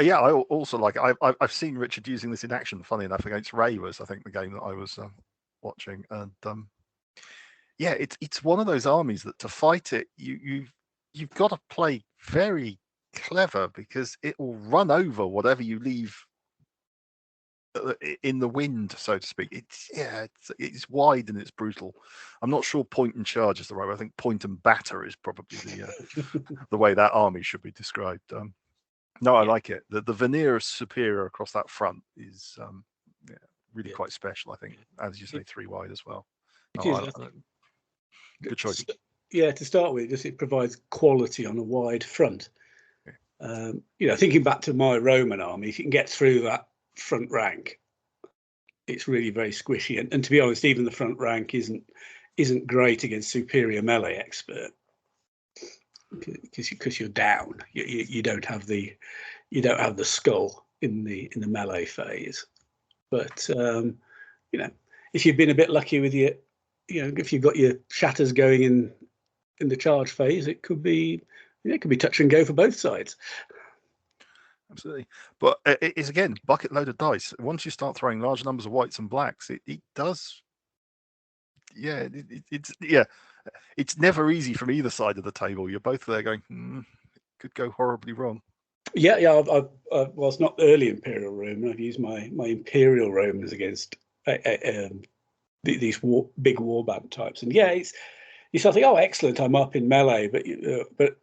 Yeah, I also like it. I've seen Richard using this in action. Funny enough, against Ray was, I think, the game that I was watching, and yeah, it's one of those armies that to fight it, you've got to play very clever because it will run over whatever you leave in the wind, so to speak. It's wide and it's brutal. I'm not sure point and charge is the right way. I think point and batter is probably the way that army should be described. No, I like it. The veneer of superior across that front is really quite special, I think. As you say, 3 wide as well. Good choice. Yeah, to start with, it provides quality on a wide front. Thinking back to my Roman army, if you can get through that front rank, it's really very squishy. And to be honest, even the front rank isn't great against superior melee expert. Because you're down, you don't have the skull in the melee phase. But if you've been a bit lucky with if you've got your shatters going in the charge phase, it could be touch and go for both sides. Absolutely, but it is again bucket load of dice. Once you start throwing large numbers of whites and blacks, it does. Yeah, it's never easy from either side of the table. You're both there going, it could go horribly wrong. Yeah. Well, it's not early Imperial Roman. I've used my Imperial Romans against these big warband types, and you start thinking, oh, excellent, I'm up in melee, but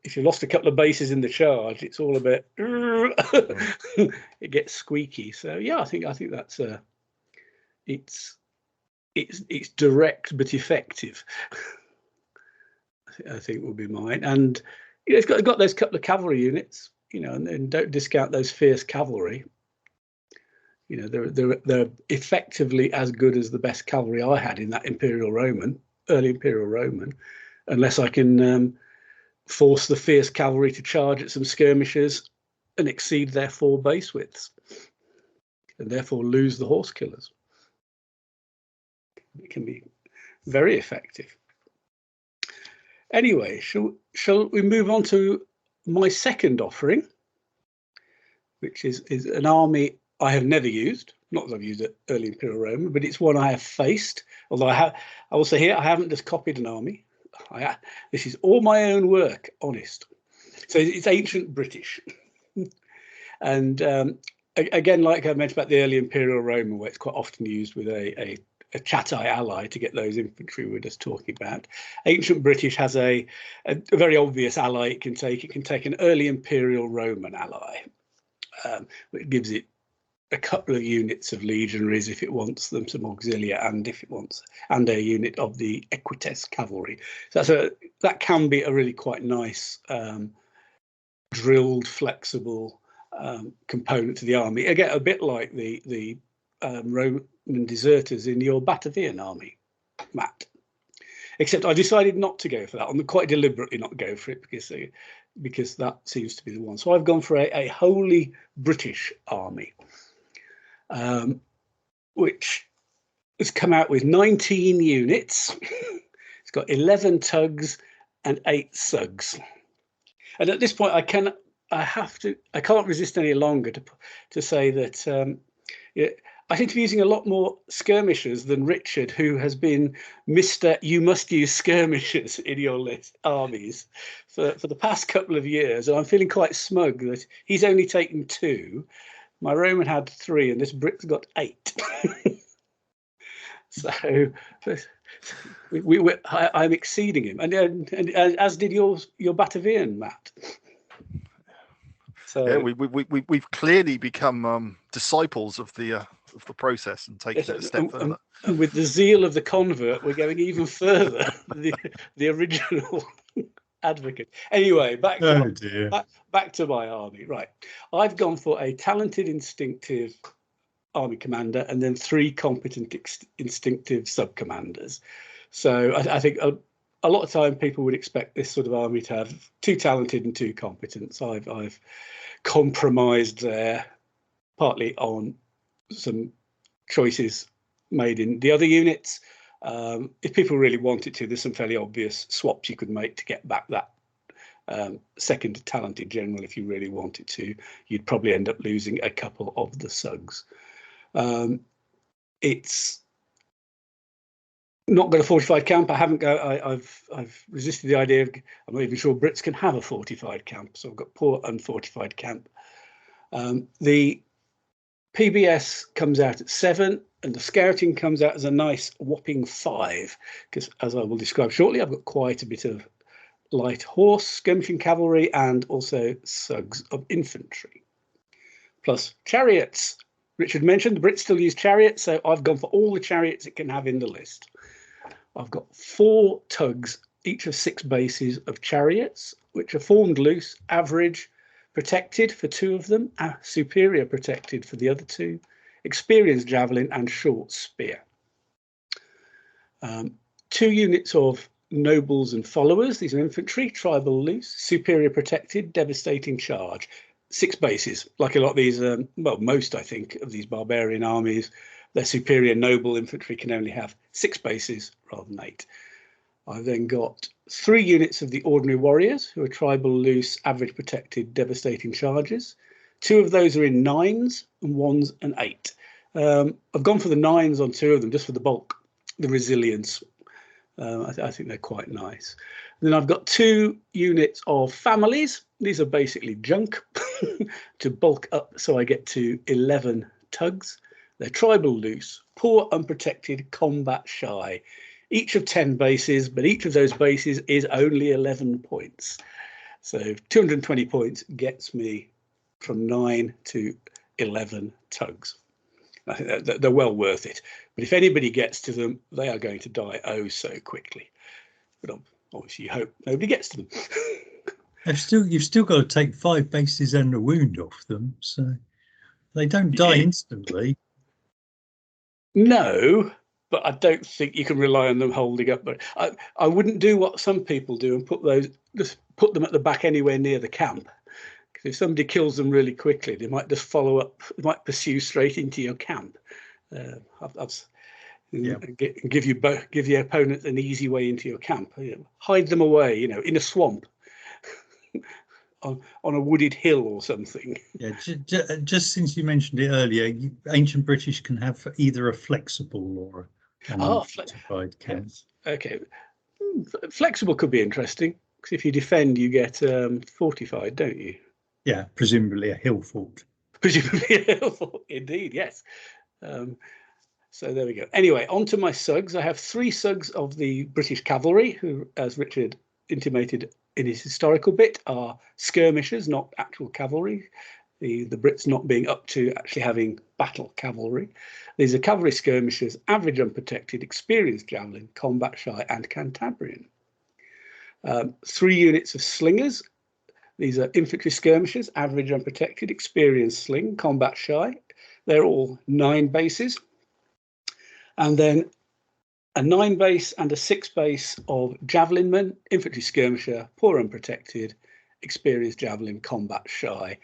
if you lost a couple of bases in the charge, it's all a bit it gets squeaky. So I think that's it's direct but effective. I think will be mine, and it's got those couple of cavalry units, and don't discount those fierce cavalry. They're effectively as good as the best cavalry I had in that early Imperial Roman, unless I can force the fierce cavalry to charge at some skirmishers and exceed their 4 base widths, and therefore lose the horse killers. It can be very effective. Anyway, shall we move on to my second offering, which is an army I have never used. Not that I've used it early Imperial Roman, but it's one I have faced. Although I will say here, I haven't just copied an army. This is all my own work, honest. So it's ancient British. And again, like I mentioned about the early Imperial Roman, where it's quite often used with a Chatai ally to get those infantry we were just talking about. Ancient British has a very obvious ally it can take. It can take an early Imperial Roman ally, which gives it a couple of units of legionaries if it wants them, some auxilia, and if it wants, and a unit of the Equites cavalry. So that can be a really quite nice drilled, flexible component to the army. Again, a bit like the Roman deserters in your Batavian army, Matt. except I decided not to go for that. I'm quite deliberately not go for it because that seems to be the one. So I've gone for a wholly British army, which has come out with 19 units. It's got 11 tugs and 8 sugs. And at this point, I can't resist any longer to say that I seem to be using a lot more skirmishers than Richard, who has been Mr. You must use skirmishers in your list armies for the past couple of years. And I'm feeling quite smug that he's only taken 2. My Roman had 3, and this Brit's got 8. So I'm exceeding him, and as did your Batavian, Matt. So yeah, we've clearly become disciples of the process and taken it a step further. And with the zeal of the convert, we're going even further than the original advocate. Anyway, back to my army. Right, I've gone for a talented, instinctive army commander and then 3 competent, instinctive sub-commanders. So I think a lot of time people would expect this sort of army to have 2 talented and 2 competent. So I've compromised there, partly on some choices made in the other units. If people really wanted to, there's some fairly obvious swaps you could make to get back that second talented general. If you really wanted to, you'd probably end up losing a couple of the sugs. It's not got a fortified camp. I've resisted the idea of, I'm not even sure Brits can have a fortified camp, so I've got poor unfortified camp. The PBS comes out at 7, and the scouting comes out as a nice whopping 5, because as I will describe shortly, I've got quite a bit of light horse, skirmishing cavalry, and also sugs of infantry, plus chariots. Richard mentioned the Brits still use chariots, so I've gone for all the chariots it can have in the list. I've got 4 tugs, each of 6 bases of chariots, which are formed loose, average, protected for 2 of them, superior protected for the other 2, experienced javelin and short spear. 2 units of nobles and followers, these are infantry, tribal loose, superior protected, devastating charge. 6 bases, like a lot of these, well, most I think of these barbarian armies, their superior noble infantry can only have 6 bases rather than 8. I've then got 3 units of the ordinary warriors, who are tribal loose, average protected, devastating charges. 2 of those are in 9s and 1s and 8. I've gone for the 9s on 2 of them just for the bulk, the resilience. I think they're quite nice. And then I've got 2 units of families. These are basically junk to bulk up, so I get to 11 tugs. They're tribal loose, poor, unprotected, combat shy. Each of 10 bases, but each of those bases is only 11 points. So 220 points gets me from 9 to 11 tugs. I think they're well worth it. But if anybody gets to them, they are going to die oh so quickly. But obviously, you hope nobody gets to them. You've still got to take 5 bases and a wound off them, so they don't die instantly. No, but I don't think you can rely on them holding up. But I wouldn't do what some people do and put them at the back anywhere near the camp. Because if somebody kills them really quickly, they might just follow up, they might pursue straight into your camp. Give your opponent an easy way into your camp. Hide them away, in a swamp. On a wooded hill or something. Yeah, just since you mentioned it earlier, ancient British can have either a flexible or an unfortified camp. Yes. Okay, flexible could be interesting because if you defend, you get fortified, don't you? Yeah, presumably a hill fort. Presumably a hill fort, indeed, yes. So there we go. Anyway, on to my sugs. I have 3 sugs of the British cavalry, who, as Richard intimated in his historical bit, are skirmishers, not actual cavalry. The Brits not being up to actually having battle cavalry. These are cavalry skirmishers, average unprotected, experienced javelin, combat shy, and Cantabrian. 3 units of slingers. These are infantry skirmishers, average unprotected, experienced sling, combat shy. They're all 9 bases. And then a 9 base and a 6 base of javelin men, infantry skirmisher, poor unprotected, experienced javelin, combat shy.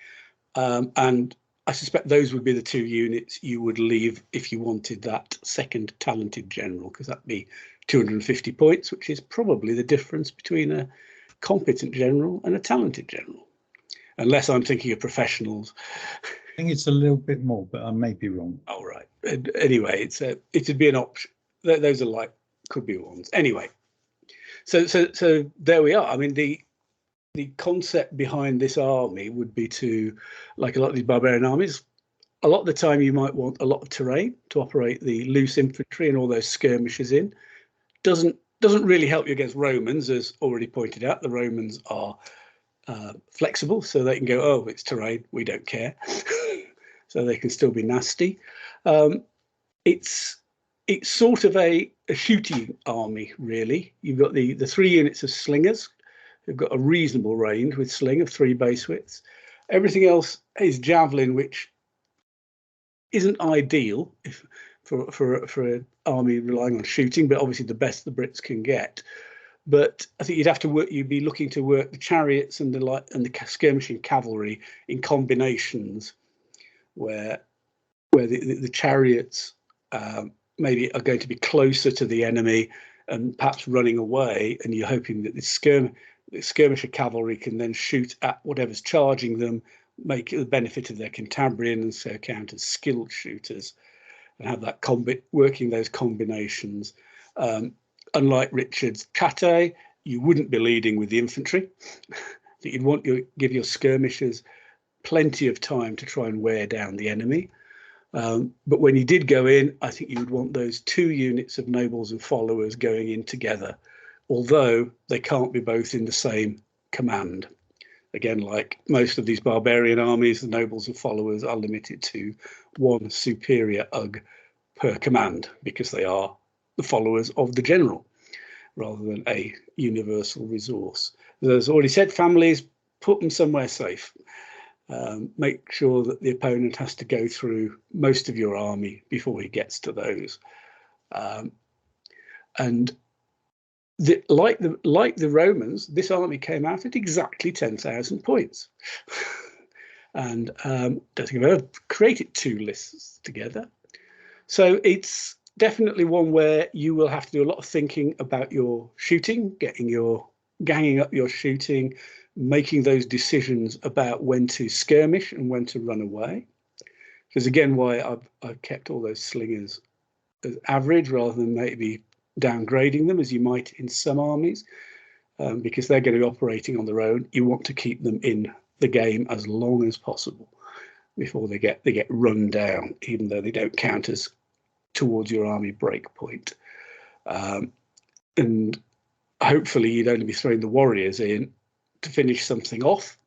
And I suspect those would be the 2 units you would leave if you wanted that second talented general, because that'd be 250 points, which is probably the difference between a competent general and a talented general, unless I'm thinking of professionals. I think it's a little bit more, but I may be wrong. All right. Anyway, it'd be an option. Those are could be ones. Anyway, so there we are. I mean, the concept behind this army would be to, like a lot of these barbarian armies, a lot of the time you might want a lot of terrain to operate the loose infantry and all those skirmishers in. Doesn't really help you against Romans, as already pointed out. The Romans are flexible, so they can go, oh, it's terrain, we don't care. So they can still be nasty. It's sort of a shooting army, really. You've got the 3 units of slingers who've got a reasonable range with sling of 3 base widths. Everything else is javelin, which isn't ideal for an army relying on shooting, but obviously the best the Brits can get. But I think you'd be looking to work the chariots and the skirmishing cavalry in combinations, where the chariots maybe are going to be closer to the enemy and perhaps running away, and you're hoping that the skirmisher cavalry can then shoot at whatever's charging them, make the benefit of their Cantabrian, and so count as skilled shooters, and have that working those combinations. Unlike Richard's Chate, you wouldn't be leading with the infantry. You'd want to give your skirmishers plenty of time to try and wear down the enemy. But when you did go in, I think you would want those 2 units of nobles and followers going in together, although they can't be both in the same command. Again, like most of these barbarian armies, the nobles and followers are limited to 1 superior UG per command, because they are the followers of the general rather than a universal resource. As already said, families, put them somewhere safe. Make sure that the opponent has to go through most of your army before he gets to those. And like the Romans, this army came out at exactly 10,000 points. And don't think I've ever created 2 lists together. So it's definitely one where you will have to do a lot of thinking about your shooting, ganging up your shooting, making those decisions about when to skirmish and when to run away. Which is again why I've kept all those slingers as average rather than maybe downgrading them as you might in some armies, because they're going to be operating on their own. You want to keep them in the game as long as possible before they get run down, even though they don't count as towards your army break point. And hopefully you'd only be throwing the warriors in to finish something off,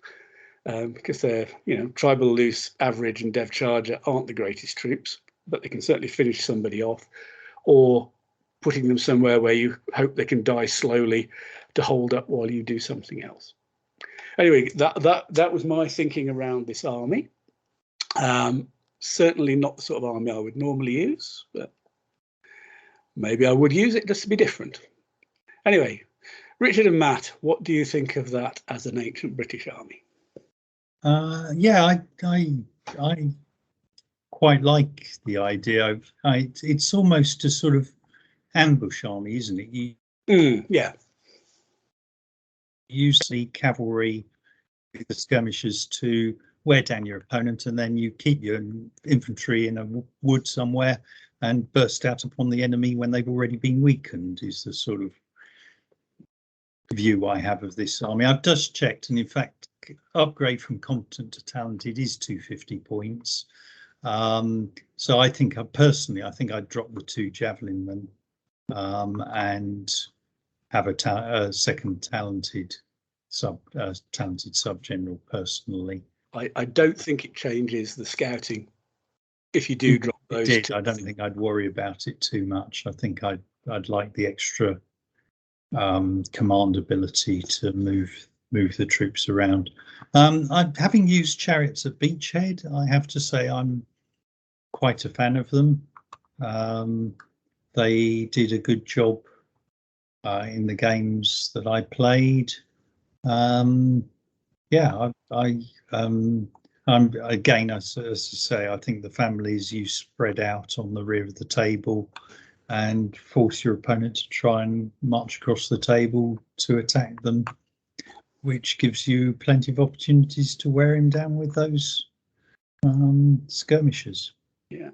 because they're, tribal, loose, average and dev charger aren't the greatest troops, but they can certainly finish somebody off, or putting them somewhere where you hope they can die slowly to hold up while you do something else. Anyway, that was my thinking around this army. Certainly not the sort of army I would normally use, but maybe I would use it just to be different. Anyway, Richard and Matt, what do you think of that as an ancient British army? Yeah, I quite like the idea of it's almost a sort of ambush army, isn't it? Yeah. Use the cavalry, the skirmishers to wear down your opponent, and then you keep your infantry in a wood somewhere and burst out upon the enemy when they've already been weakened, is the sort of view I have of this army. I've just checked, and in fact, upgrade from competent to talented is 250 points. So I think I'd drop the 2 javelin men and have a second talented sub general personally. I don't think it changes the scouting if you do drop those. I don't think I'd worry about it too much. I think I'd like the extra command ability to move the troops around. Having used chariots at Beachhead, I have to say I'm quite a fan of them. they did a good job in the games that I played. Yeah, I'm again, as I say, I think the families you spread out on the rear of the table and force your opponent to try and march across the table to attack them, which gives you plenty of opportunities to wear him down with those skirmishes. Yeah,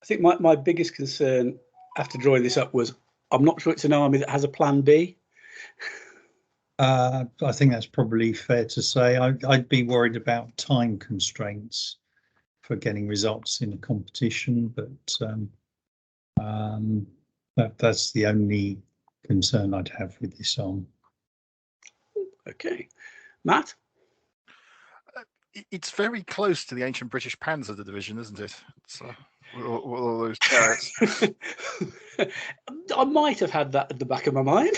I think my biggest concern after drawing this up was I'm not sure it's an army that has a plan B. I think that's probably fair to say. I'd be worried about time constraints for getting results in a competition, but that's the only concern I'd have with this army. Okay, Matt? It's very close to the ancient British Panzer division, isn't it? It's, with all those chariots. I might have had that at the back of my mind.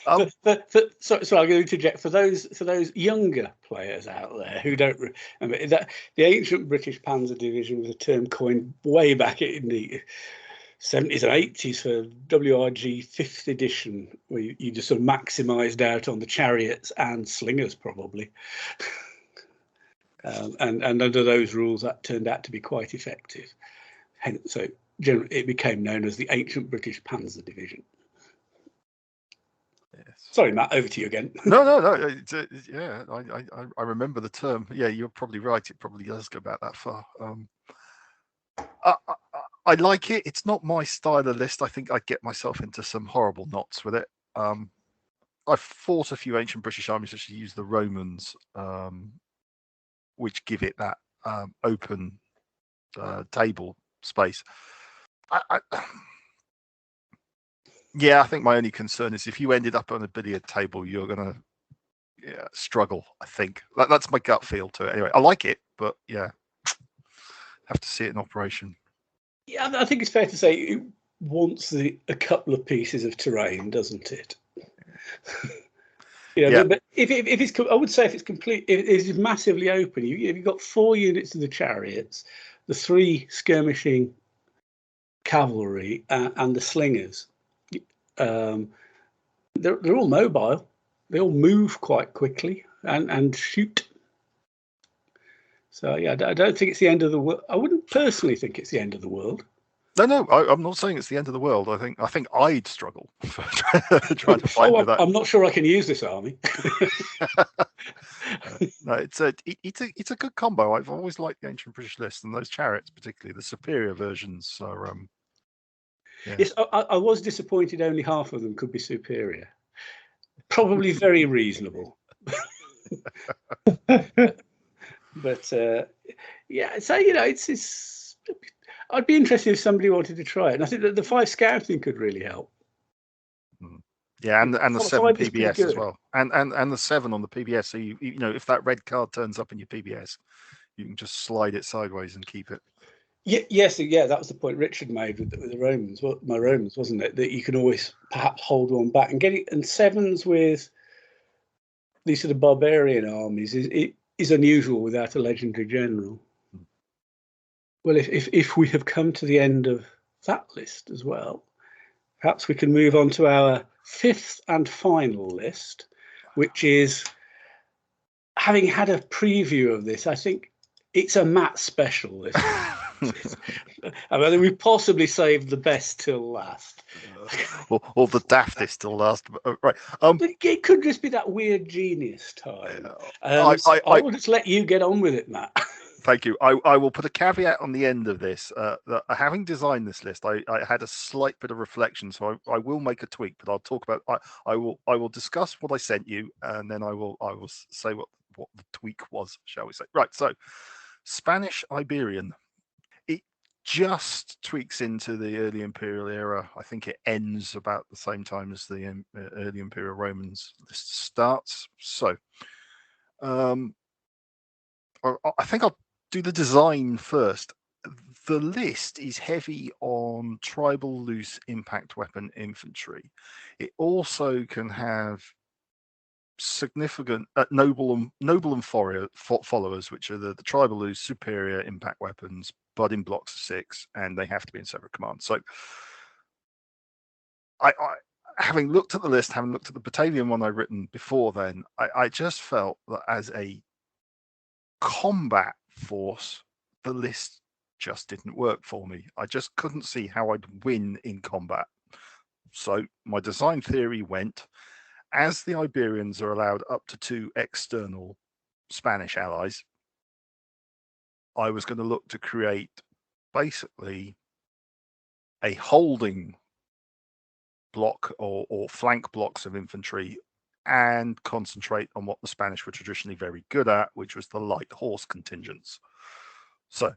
So I'm going to interject for those younger players out there who don't remember that the ancient British Panzer Division was a term coined way back in the 70s and 80s for WRG 5th edition, where you just sort of maximised out on the chariots and slingers probably. And under those rules, that turned out to be quite effective. So generally, it became known as the ancient British Panzer Division. Yes. Sorry, Matt, over to you again. No. Yeah, I remember the term. Yeah, you're probably right. It probably does go back that far. I like it. It's not my style of list. I think I'd get myself into some horrible knots with it. I've fought a few ancient British armies which use the Romans, which give it that open table space. Yeah, I think my only concern is if you ended up on a billiard table, you're going to struggle, I think. That's my gut feel to it. Anyway, I like it, but yeah, have to see it in operation. Yeah, I think it's fair to say it wants a couple of pieces of terrain, doesn't it? But if it's, I would say if it's complete, if it's massively open, you've got 4 units of the chariots, the 3 skirmishing cavalry, and the slingers. They're all mobile. They all move quite quickly and shoot. So yeah, I don't think it's the end of the world. I wouldn't personally think it's the end of the world. No, I'm not saying it's the end of the world. I think I'd struggle for trying to fight with that. I'm not sure I can use this army. No, it's a good combo. I've always liked the ancient British list, and those chariots, particularly the superior versions, are. Yeah. Yes, I was disappointed. Only half of them could be superior. Probably very reasonable. But yeah, so it's. I'd be interested if somebody wanted to try it, and I think that the 5 scouting could really help. Yeah, and the 7 PBS as well, and the 7 on the PBS. So you if that red card turns up in your PBS, you can just slide it sideways and keep it. Yes, that was the point Richard made with the Romans. Well, my Romans, wasn't it? That you can always perhaps hold one back and get it. And 7s with these sort of barbarian armies is unusual without a legendary general. Well, if we have come to the end of that list as well, perhaps we can move on to our 5th and final list, which is, having had a preview of this, I think it's a Matt special list. I mean, we possibly saved the best till last. Or the daftest till last. Right. But it could just be that weird genius time. I will just let you get on with it, Matt. Thank you. I will put a caveat on the end of this. That having designed this list, I had a slight bit of reflection, so I will make a tweak. But I'll talk about. I will discuss what I sent you, and then I will say what the tweak was, shall we say? Right. So, Spanish Iberian. It just tweaks into the early Imperial era. I think it ends about the same time as the early Imperial Romans list starts. So, I think I'll do the design first. The list is heavy on tribal loose impact weapon infantry. It also can have significant noble and followers, which are the tribal loose superior impact weapons, but in blocks of 6, and they have to be in separate commands. So having looked at the list, having looked at the Batavian one I'd written before then, I just felt that as a combat force, the list just didn't work for me. I just couldn't see how I'd win in combat. So my design theory went, as the Iberians are allowed up to 2 external Spanish allies, I was going to look to create basically a holding block or flank blocks of infantry and concentrate on what the Spanish were traditionally very good at, which was the light horse contingents. So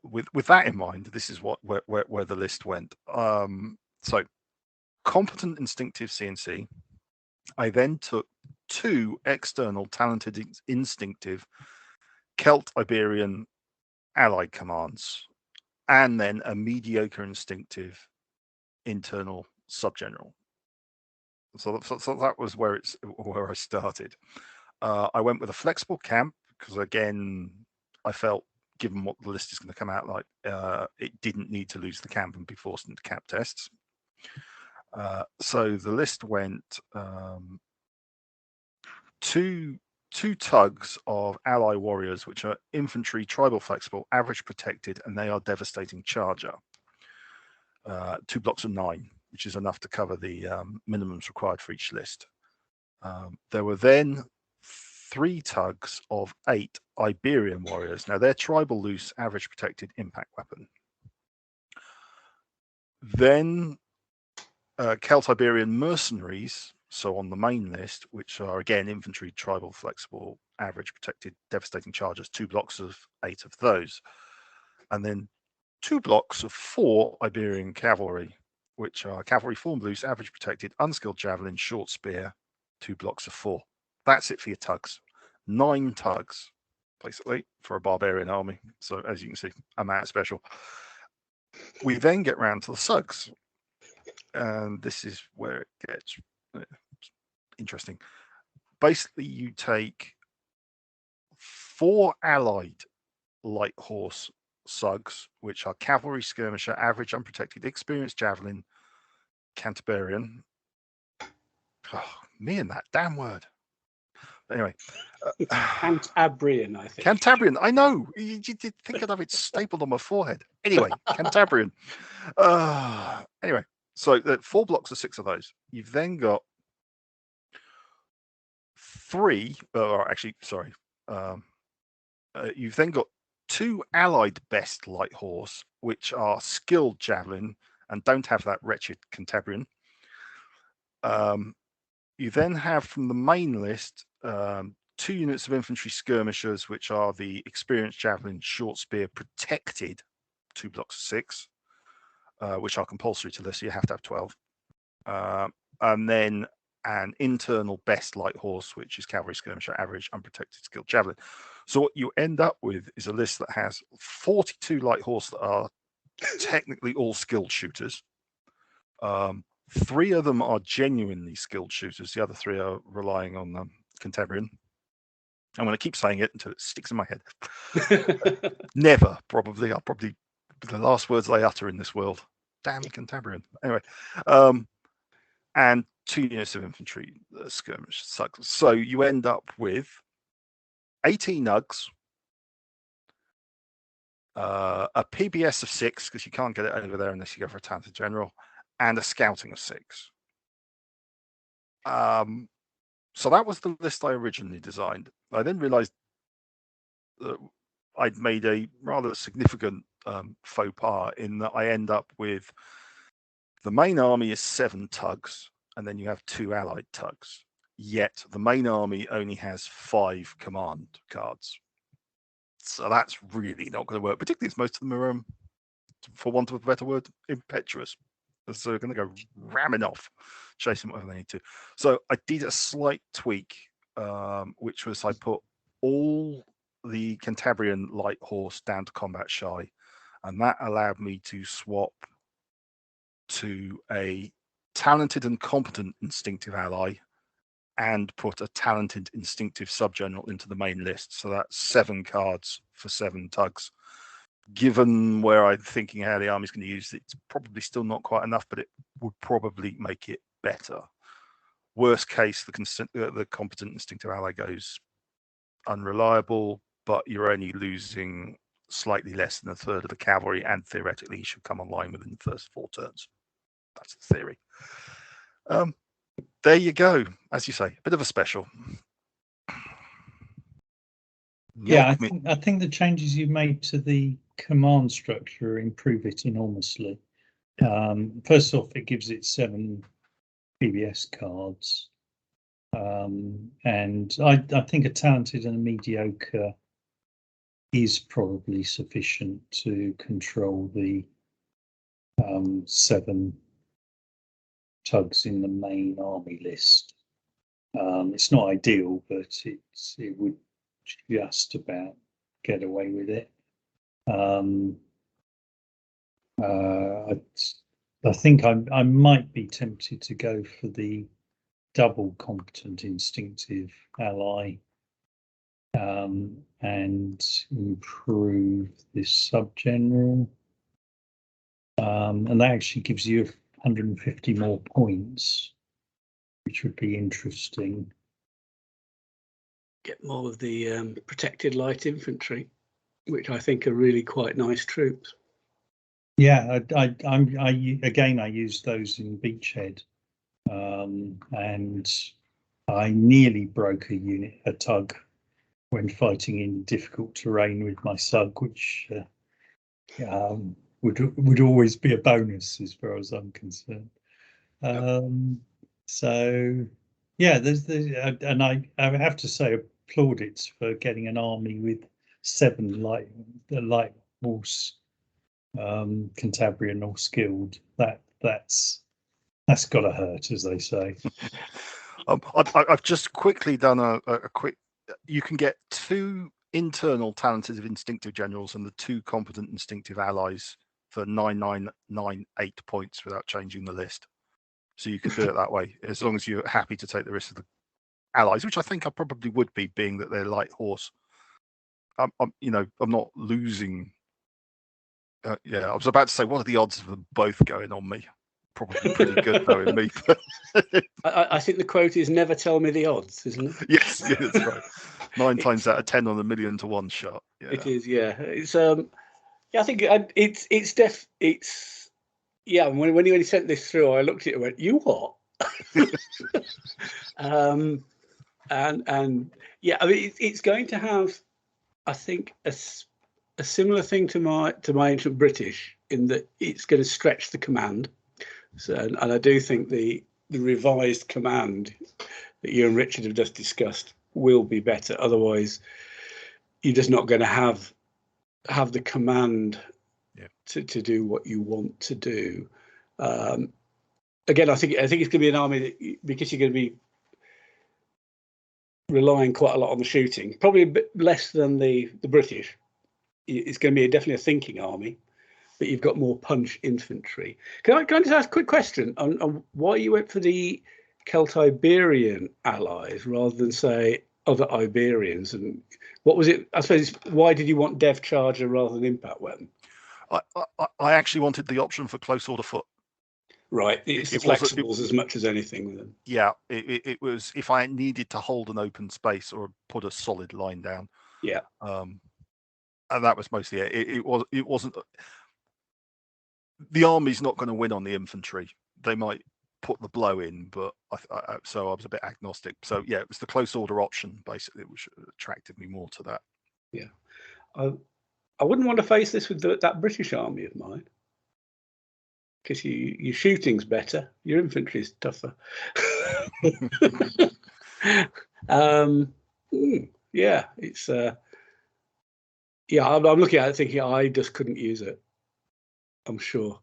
with that in mind, this is where the list went. So competent instinctive CNC. I then took 2 external talented instinctive Celt Iberian allied commands, and then a mediocre instinctive internal subgeneral. So that was where I started. I went with a flexible camp because, again, I felt, given what the list is going to come out like, it didn't need to lose the camp and be forced into camp tests. So the list went two tugs of ally warriors, which are infantry, tribal flexible, average protected, and they are devastating charger. 2 blocks of 9, which is enough to cover the minimums required for each list. There were then 3 tugs of 8 Iberian warriors. Now they're tribal loose, average protected, impact weapon. Then Celt Iberian mercenaries, so on the main list, which are again infantry, tribal flexible, average protected, devastating chargers, 2 blocks of 8 of those. And then 2 blocks of 4 Iberian cavalry, which are cavalry form loose, average protected, unskilled javelin, short spear, 2 blocks of 4. That's it for your tugs. 9 tugs, basically, for a barbarian army. So as you can see, I'm at special. We then get round to the sugs. And this is where it gets interesting. Basically, you take 4 allied light horse sugs, which are cavalry skirmisher, average unprotected, experienced javelin, Cantabrian. Oh, me and that damn word. Anyway, Cantabrian, I think. Cantabrian. I know. You did think I'd have it stapled on my forehead. Anyway, Cantabrian. Anyway, so 4 blocks of 6 of those. You've then got 3, or actually, sorry. You've then got 2 allied best light horse, which are skilled javelin and don't have that wretched Cantabrian. You then have from the main list 2 units of infantry skirmishers, which are the experienced javelin, short spear, protected, 2 blocks of 6, which are compulsory to this. So you have to have 12. And then an internal best light horse, which is cavalry skirmisher, average unprotected, skilled javelin. So what you end up with is a list that has 42 light horse that are technically all skilled shooters. 3 of them are genuinely skilled shooters. The other 3 are relying on Cantabrian. I'm going to keep saying it until it sticks in my head. Never, probably. I'll probably be the last words I utter in this world. Damn Cantabrian. Anyway, and 2 units of infantry skirmish sugs. So you end up with 18 nugs, a PBS of 6, because you can't get it over there unless you go for a talented general, and a scouting of 6. So that was the list I originally designed. I then realized that I'd made a rather significant faux pas in that I end up with the main army is 7 tugs, and then you have 2 allied tugs. Yet the main army only has 5 command cards. So that's really not going to work, particularly as most of them are, for want of a better word, impetuous. So they're going to go ramming off, chasing whatever they need to. So I did a slight tweak, which was I put all the Cantabrian light horse down to combat shy, and that allowed me to swap to a talented and competent instinctive ally and put a talented instinctive subgeneral into the main list. So that's 7 cards for 7 tugs. given where I'm thinking how the army's going to use it, it's probably still not quite enough, but it would probably make it better. Worst case, the competent instinctive ally goes unreliable, but you're only losing slightly less than a third of the cavalry, and theoretically, he should come online within the first 4 turns. That's the theory. There you go. As you say, a bit of a special. Yeah, I think the changes you've made to the command structure improve it enormously. First off, it gives it 7 PBS cards, and I think a talented and a mediocre is probably sufficient to control the 7 tugs in the main army list. It's not ideal, but it would just about get away with it. I think I might be tempted to go for the double competent instinctive ally and improve this subgeneral. And that actually gives you 150 more points, which would be interesting. Get more of the protected light infantry, which I think are really quite nice troops. Yeah, I used those in Beachhead, and I nearly broke a tug when fighting in difficult terrain with my SUG, which would always be a bonus as far as I'm concerned. So yeah, and I have to say plaudits for getting an army with 7 light horse Cantabrian or skilled. That's got to hurt, as they say. I've just quickly done a quick. You can get 2 internal talented instinctive generals and the 2 competent instinctive allies for 9,998 points without changing the list. So you can do it that way, as long as you're happy to take the risk of the allies, which I think I probably would be, being that they're light horse. I'm not losing. I was about to say, what are the odds of them both going on me? Probably pretty good knowing me. I think the quote is "never tell me the odds," isn't it? Yes, yeah, that's right. 9 times out of 10 on a 1,000,000 to 1 shot. Yeah. It is, yeah. It's I think it's yeah. When you sent this through, I looked at it and went, "You what?" and yeah, I mean, it's going to have, I think, a similar thing to my ancient British, in that it's going to stretch the command. So, and I do think the revised command that you and Richard have just discussed will be better. Otherwise, you're just not going to have the command to do what you want to do. Again, I think it's going to be an army that, because you're going to be relying quite a lot on the shooting, probably a bit less than the British. It's going to be definitely a thinking army, but you've got more punch infantry. Can I just ask a quick question on why you went for the Celtiberian allies rather than, say, other Iberians? And what was it? I suppose, why did you want Dev Charger rather than Impact Weapon? I actually wanted the option for close order foot. Right, it's the flexibles as much as anything with them. Yeah, it was if I needed to hold an open space or put a solid line down. Yeah. And that was mostly it. It wasn't. The army's not going to win on the infantry. They might put the blow in, but so I was a bit agnostic. So yeah, it was the close order option basically, which attracted me more to that. Yeah, I wouldn't want to face this with that British army of mine, because your shooting's better, your infantry's tougher. Yeah, it's I'm looking at it thinking I just couldn't use it. I'm sure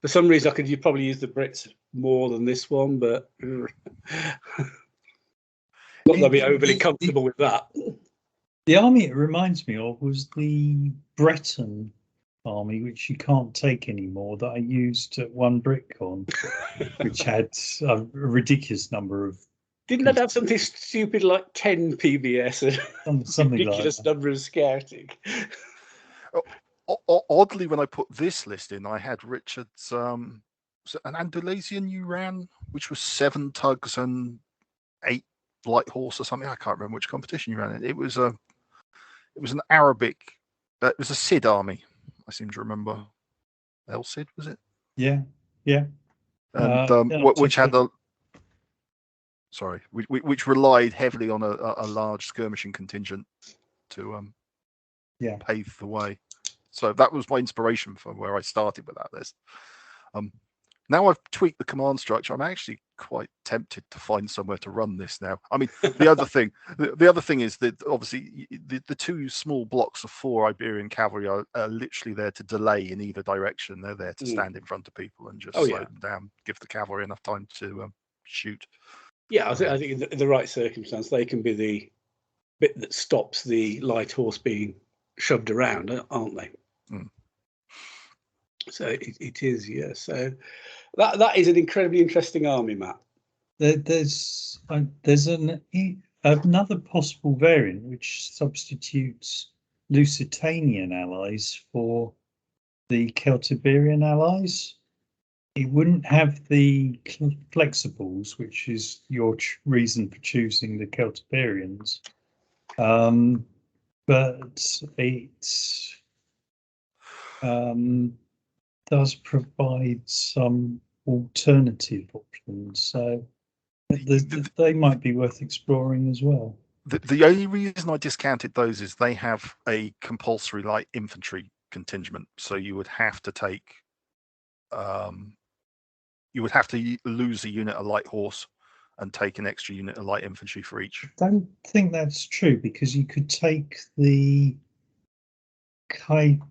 for some reason I could probably use the Brits more than this one, but not that I'd be overly comfortable with that. The army it reminds me of was the Breton army, which you can't take anymore, that I used at one BritCon, which had a ridiculous number of. Didn't that have something stupid like 10 PBS and something ridiculous like that. number of scouting? Oddly, when I put this list in, I had Richard's was it an Andalusian you ran, which was 7 tugs and 8 light horse or something. I can't remember which competition you ran. It was an Arabic. It was a Cid army. I seem to remember. El Cid, was it? Yeah. And which had the which relied heavily on a large skirmishing contingent to pave the way. So that was my inspiration for where I started with that list. Now I've tweaked the command structure, I'm actually quite tempted to find somewhere to run this now. I mean, the other thing is that obviously the 2 small blocks of 4 Iberian cavalry are literally there to delay in either direction. They're there to stand in front of people and just slow them down, give the cavalry enough time to shoot. Yeah, I think in the right circumstance, they can be the bit that stops the light horse being shoved around, aren't they? So it is, yeah. So that is an incredibly interesting army, Matt. There's another possible variant which substitutes Lusitanian allies for the Celtiberian allies. It wouldn't have the flexibles, which is your reason for choosing the Celtiberians, but it does provide some alternative options, so they might be worth exploring as well. The only reason I discounted those is they have a compulsory light infantry contingent, so you would have to take lose a unit of light horse and take an extra unit of light infantry for each. I don't think that's true, because you could take the Kaitrati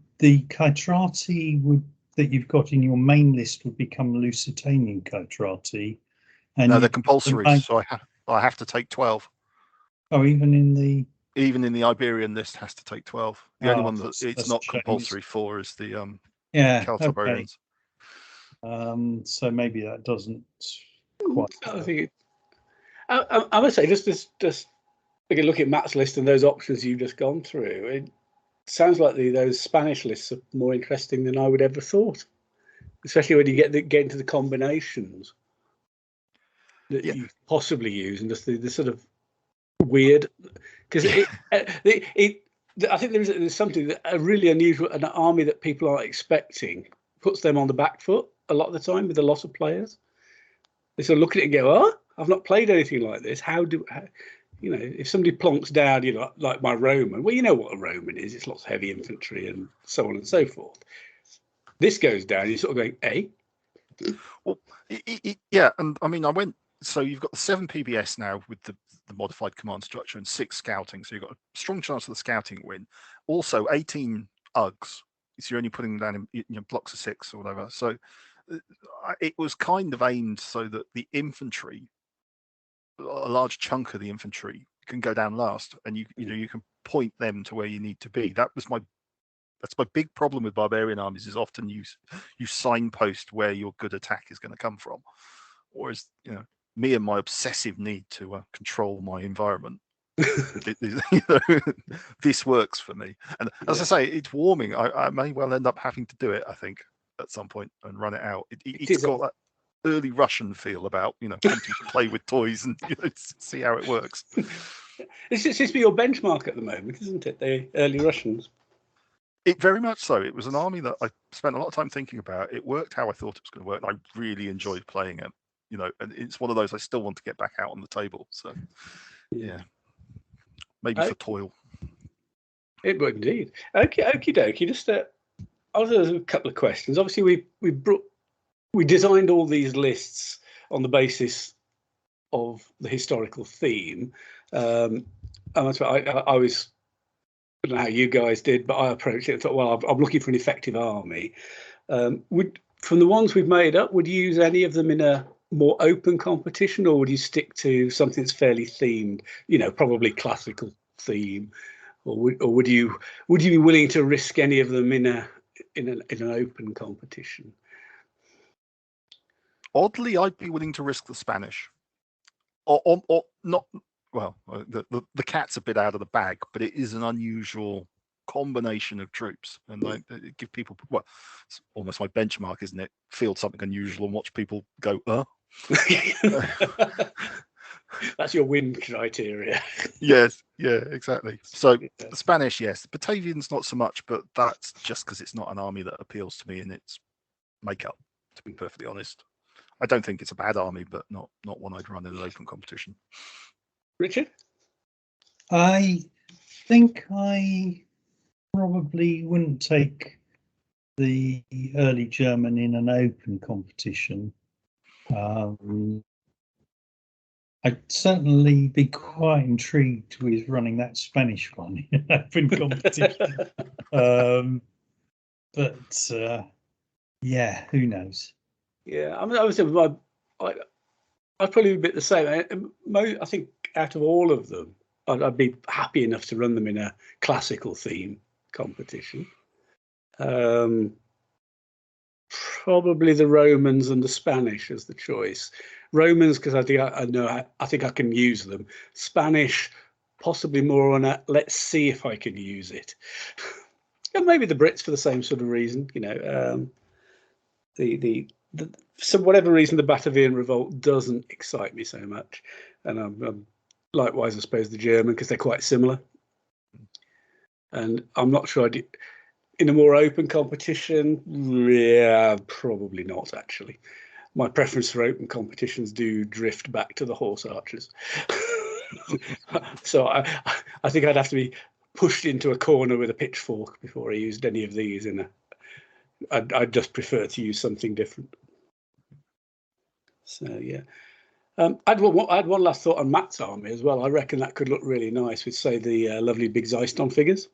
that you've got in your main list would become Lusitanian Kaitrati. And no, they're compulsory, so I have to take 12. Oh, even in the Iberian list has to take 12. The only one that it's not compulsory for is the Celtiberians. Okay. So maybe that doesn't quite. I think I must say, just we can look at Matt's list and those options you've just gone through. It sounds like those Spanish lists are more interesting than I would ever thought, especially when you get into the combinations that you possibly use, and just the sort of weird, because I think there's something that a really unusual, an army that people aren't expecting puts them on the back foot a lot of the time with a lot of players. They sort of look at it and go, "Oh, I've not played anything like this. If somebody plonks down, like my Roman, well, you know what a Roman is. It's lots of heavy infantry and so on and so forth. This goes down, you're sort of going, eh?" Well, and I mean, so you've got the 7 PBS now with the modified command structure and 6 scouting. So you've got a strong chance of the scouting win. Also, 18 UGs. So you're only putting them down in blocks of 6 or whatever. So it was kind of aimed so that the infantry, a large chunk of the infantry, can go down last, and you can point them to where you need to be. That's my big problem with barbarian armies, is often you signpost where your good attack is going to come from. Whereas me and my obsessive need to control my environment, this works for me. And as I say, it's warming. I may well end up having to do it, I think, at some point, and run it out. It's got that early Russian feel about wanting to play with toys and see how it works. This seems to be your benchmark at the moment, isn't it? The early Russians. It very much so. It was an army that I spent a lot of time thinking about. It worked how I thought it was going to work, and I really enjoyed playing it. And it's one of those I still want to get back out on the table. So, yeah, maybe for toil. It would indeed. Okay, okie dokie. Just there's a couple of questions. Obviously, we designed all these lists on the basis of the historical theme, and that's what I was. I don't know how you guys did, but I approached it and thought, well, I'm looking for an effective army. From the ones we've made up, would you use any of them in a more open competition, or would you stick to something that's fairly themed? Probably classical theme, or would you be willing to risk any of them in an open competition? Oddly, I'd be willing to risk the Spanish, or not. Well, the cat's a bit out of the bag, but it is an unusual combination of troops, and like give people, well, it's almost my benchmark, isn't it? Field something unusual and watch people go, That's your win criteria. Yes, yeah, exactly. So Yeah. the Spanish, yes. The Batavians, not so much, but that's just because it's not an army that appeals to me in its makeup, to be perfectly honest. I don't think it's a bad army, but not one I'd run in an open competition. Richard? I think I probably wouldn't take the early German in an open competition. I'd certainly be quite intrigued with running that Spanish one in an open competition. But yeah, who knows? Yeah, I mean, I'd probably be a bit the same. I think out of all of them, I'd be happy enough to run them in a classical theme competition. Probably the Romans and the Spanish as the choice. Romans, because I think I can use them. Spanish, possibly more on a let's see if I can use it. And maybe the Brits for the same sort of reason. For whatever reason, the Batavian revolt doesn't excite me so much, and I'm likewise, I suppose, the German, because they're quite similar. And I'm not sure in a more open competition. Yeah, probably not. Actually, my preference for open competitions do drift back to the horse archers. So I think I'd have to be pushed into a corner with a pitchfork before I used any of these. I'd just prefer to use something different. So yeah, I'd one last thought on Matt's army as well. I reckon that could look really nice with, say, the lovely big Zeiston figures.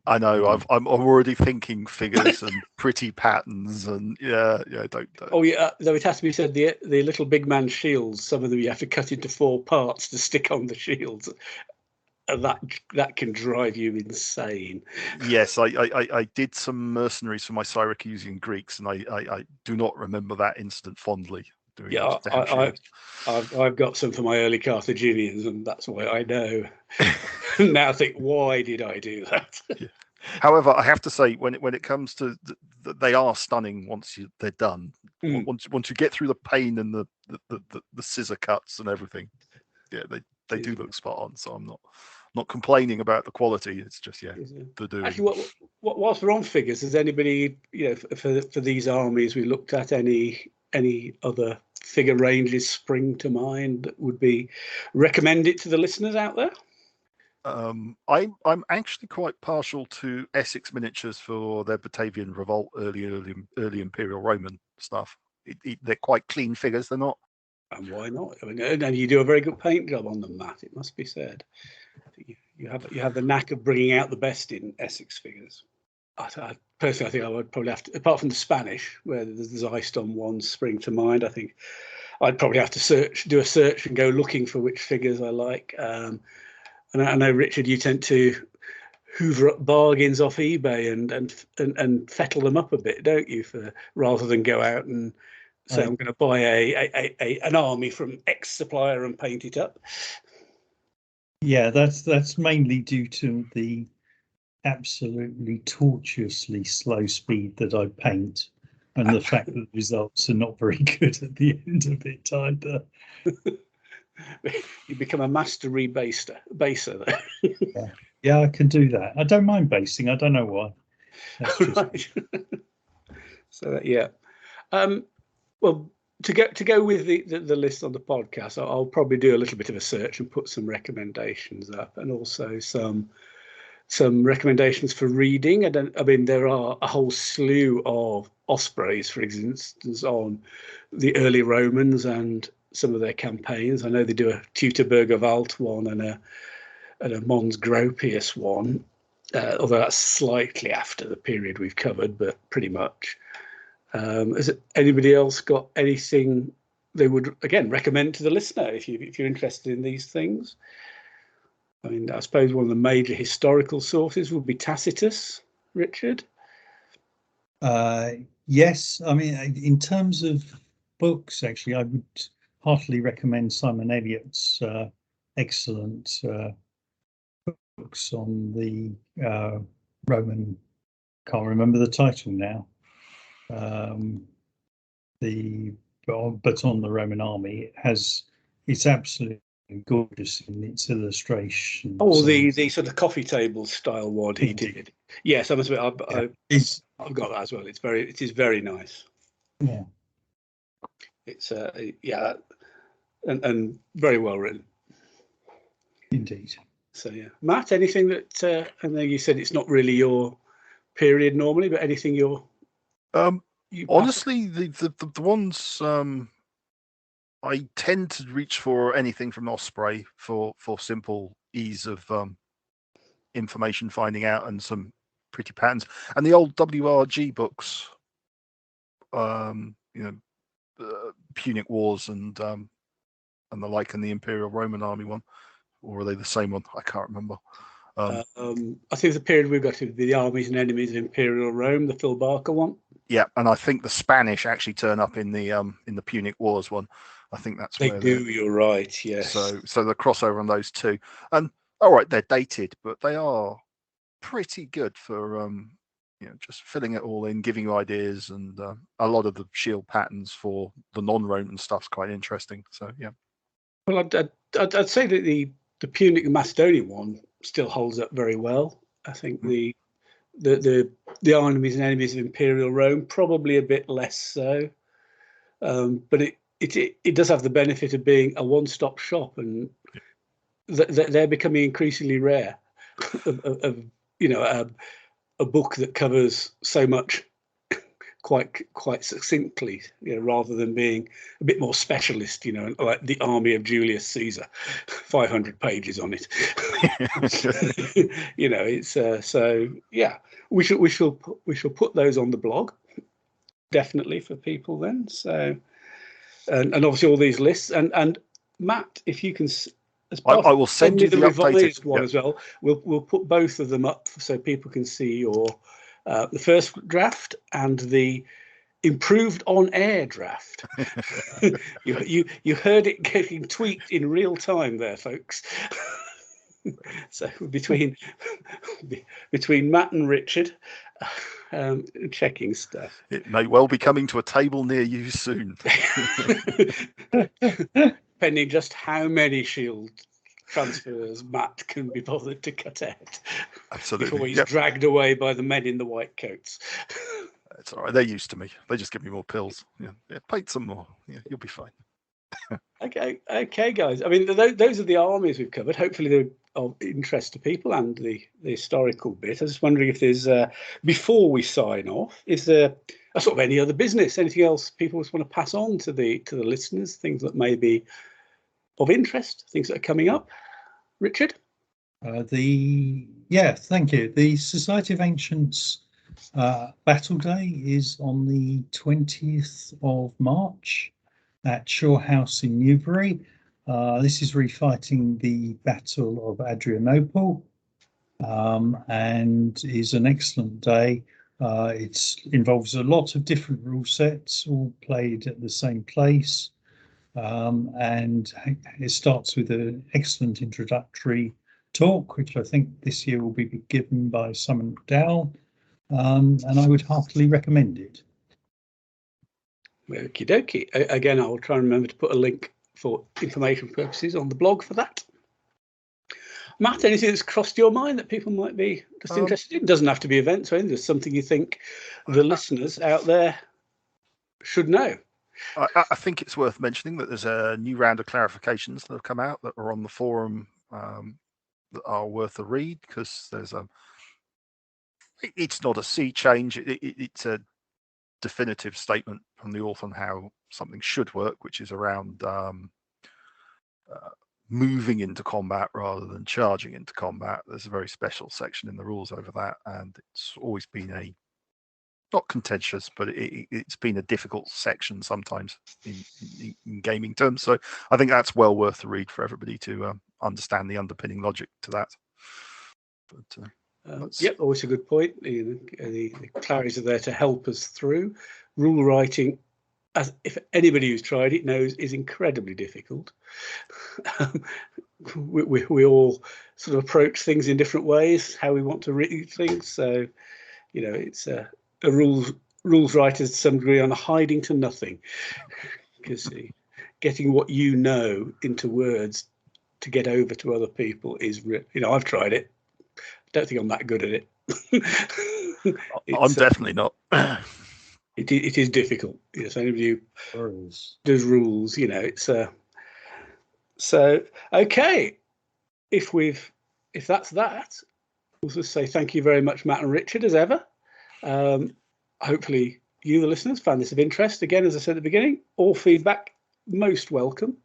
I know. I'm already thinking figures and pretty patterns, and yeah. Don't. Oh yeah, though it has to be said, the little big man shields. Some of them you have to cut into 4 parts to stick on the shields, and that can drive you insane. Yes, I did some mercenaries for my Syracusan Greeks, and I do not remember that incident fondly. Yeah, I've got some for my early Carthaginians, and that's why I know. Now I think, why did I do that? Yeah. However, I have to say, when it comes to they are stunning once they're done. Once you get through the pain and the scissor cuts and everything, yeah, they do look spot on. So I'm not complaining about the quality. It's just the doing. Actually, whilst we're on figures, has anybody, for these armies we looked at, any other figure ranges spring to mind that would be recommended to the listeners out there? I'm actually quite partial to Essex miniatures for their Batavian revolt, early Imperial Roman stuff. They're quite clean figures. They're not. And why not? I mean, and you do a very good paint job on them, Matt. It must be said. You have the knack of bringing out the best in Essex figures. Personally, I think I would probably have to, apart from the Spanish, where the Zeiston ones spring to mind. I think I'd probably have to do a search and go looking for which figures I like. And I know, Richard, you tend to hoover up bargains off eBay and fettle them up a bit, don't you? Rather than go out and say, I'm going to buy an army from X supplier and paint it up. Yeah, that's mainly due to the absolutely tortuously slow speed that I paint, and the fact that the results are not very good at the end of it either. You become a master baser there. Yeah, I can do that. I don't mind basing. I don't know why. That's just right. So yeah. Well, to go with the list on the podcast, I'll probably do a little bit of a search and put some recommendations up, and also some recommendations for reading. I mean, there are a whole slew of ospreys, for instance, on the early Romans and some of their campaigns. I know they do a Teutoburger Wald one and a Mons Gropius one, although that's slightly after the period we've covered, but pretty much. Has anybody else got anything they would, again, recommend to the listener if you're interested in these things? I mean, I suppose one of the major historical sources would be Tacitus, Richard. Yes, I mean, in terms of books, actually, I would heartily recommend Simon Elliott's excellent book books on the Roman. Can't remember the title now. But on the Roman army, it's absolutely gorgeous in its illustrations. Oh, the sort of coffee table style one he did. Yes, I must admit, I've got that as well. It is very nice. Yeah, it's and very well written. Indeed. So yeah, Matt, anything that I know you said it's not really your period normally, but anything you honestly, the ones I tend to reach for anything from Osprey for simple ease of information finding out and some pretty patterns, and the old WRG books, Punic Wars and the like, and the Imperial Roman Army one, or are they the same one? I can't remember. I think the period we've got to be the Armies and Enemies of Imperial Rome, the Phil Barker one. Yeah, and I think the Spanish actually turn up in the Punic Wars one. I think that's they do. You're right. Yes. So the crossover on those two, and all right, they're dated, but they are pretty good for just filling it all in, giving you ideas, and a lot of the shield patterns for the non-Roman stuff's quite interesting. So yeah. Well, I'd say that the Punic and Macedonian one still holds up very well. I think the Armies and Enemies of Imperial Rome probably a bit less so, but it does have the benefit of being a one-stop shop, and they're becoming increasingly rare. of a book that covers so much quite succinctly, rather than being a bit more specialist, like the Army of Julius Caesar, 500 pages on it. It's so yeah. We shall put those on the blog, definitely, for people then. So and obviously all these lists, and Matt, if you can, I will send you the revised one as well. We'll put both of them up so people can see your the first draft and the improved on-air draft. you heard it getting tweaked in real time there, folks. So between Matt and Richard, checking stuff. It may well be coming to a table near you soon. Depending just how many shield transfers Matt can be bothered to cut out. Absolutely. Before he's dragged away by the men in the white coats. It's all right. They're used to me. They just give me more pills. Yeah, paint some more. Yeah, you'll be fine. Okay, guys. I mean, those are the armies we've covered. Hopefully they're of interest to people, and the historical bit. I was just wondering if there's, before we sign off, is there a sort of any other business, anything else people just want to pass on to the listeners, things that may be of interest, things that are coming up? Richard? Thank you. The Society of Ancients Battle Day is on the 20th of March at Shaw House in Newbury. This is refighting the Battle of Adrianople, and is an excellent day. It involves a lot of different rule sets, all played at the same place, and it starts with an excellent introductory talk, which I think this year will be given by Simon McDowell, and I would heartily recommend it. Okie dokie. Again, I will try and remember to put a link for information purposes on the blog for that. Matt, anything that's crossed your mind that people might be just interested in? It doesn't have to be events or anything. There's something you think the listeners out there should know. I think it's worth mentioning that there's a new round of clarifications that have come out that are on the forum that are worth a read, because there's it's not a sea change. It's a definitive statement from the author on how something should work, which is around moving into combat rather than charging into combat. There's a very special section in the rules over that, and it's always been not contentious, but it's been a difficult section sometimes in gaming terms. So I think that's well worth the read for everybody to understand the underpinning logic to that. But yep, always a good point. The clarities are there to help us through. Rule writing as if anybody who's tried it knows, is incredibly difficult. We all sort of approach things in different ways, how we want to read things. So, you know, it's a rules writer to some degree on a hiding to nothing, because getting what you know into words to get over to other people is, you know, I've tried it. Don't think I'm that good at it. I'm definitely not. It is difficult. You know, so anybody who does rules, you know, it's so okay. If that's that, we'll just say thank you very much, Matt and Richard, as ever. Hopefully you, the listeners, found this of interest. Again, as I said at the beginning, all feedback most welcome,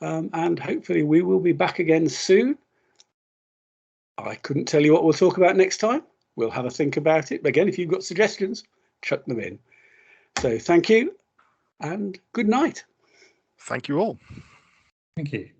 and hopefully we will be back again soon. I couldn't tell you what we'll talk about next time. We'll have a think about it. But again, if you've got suggestions, chuck them in. So thank you and good night. Thank you all. Thank you.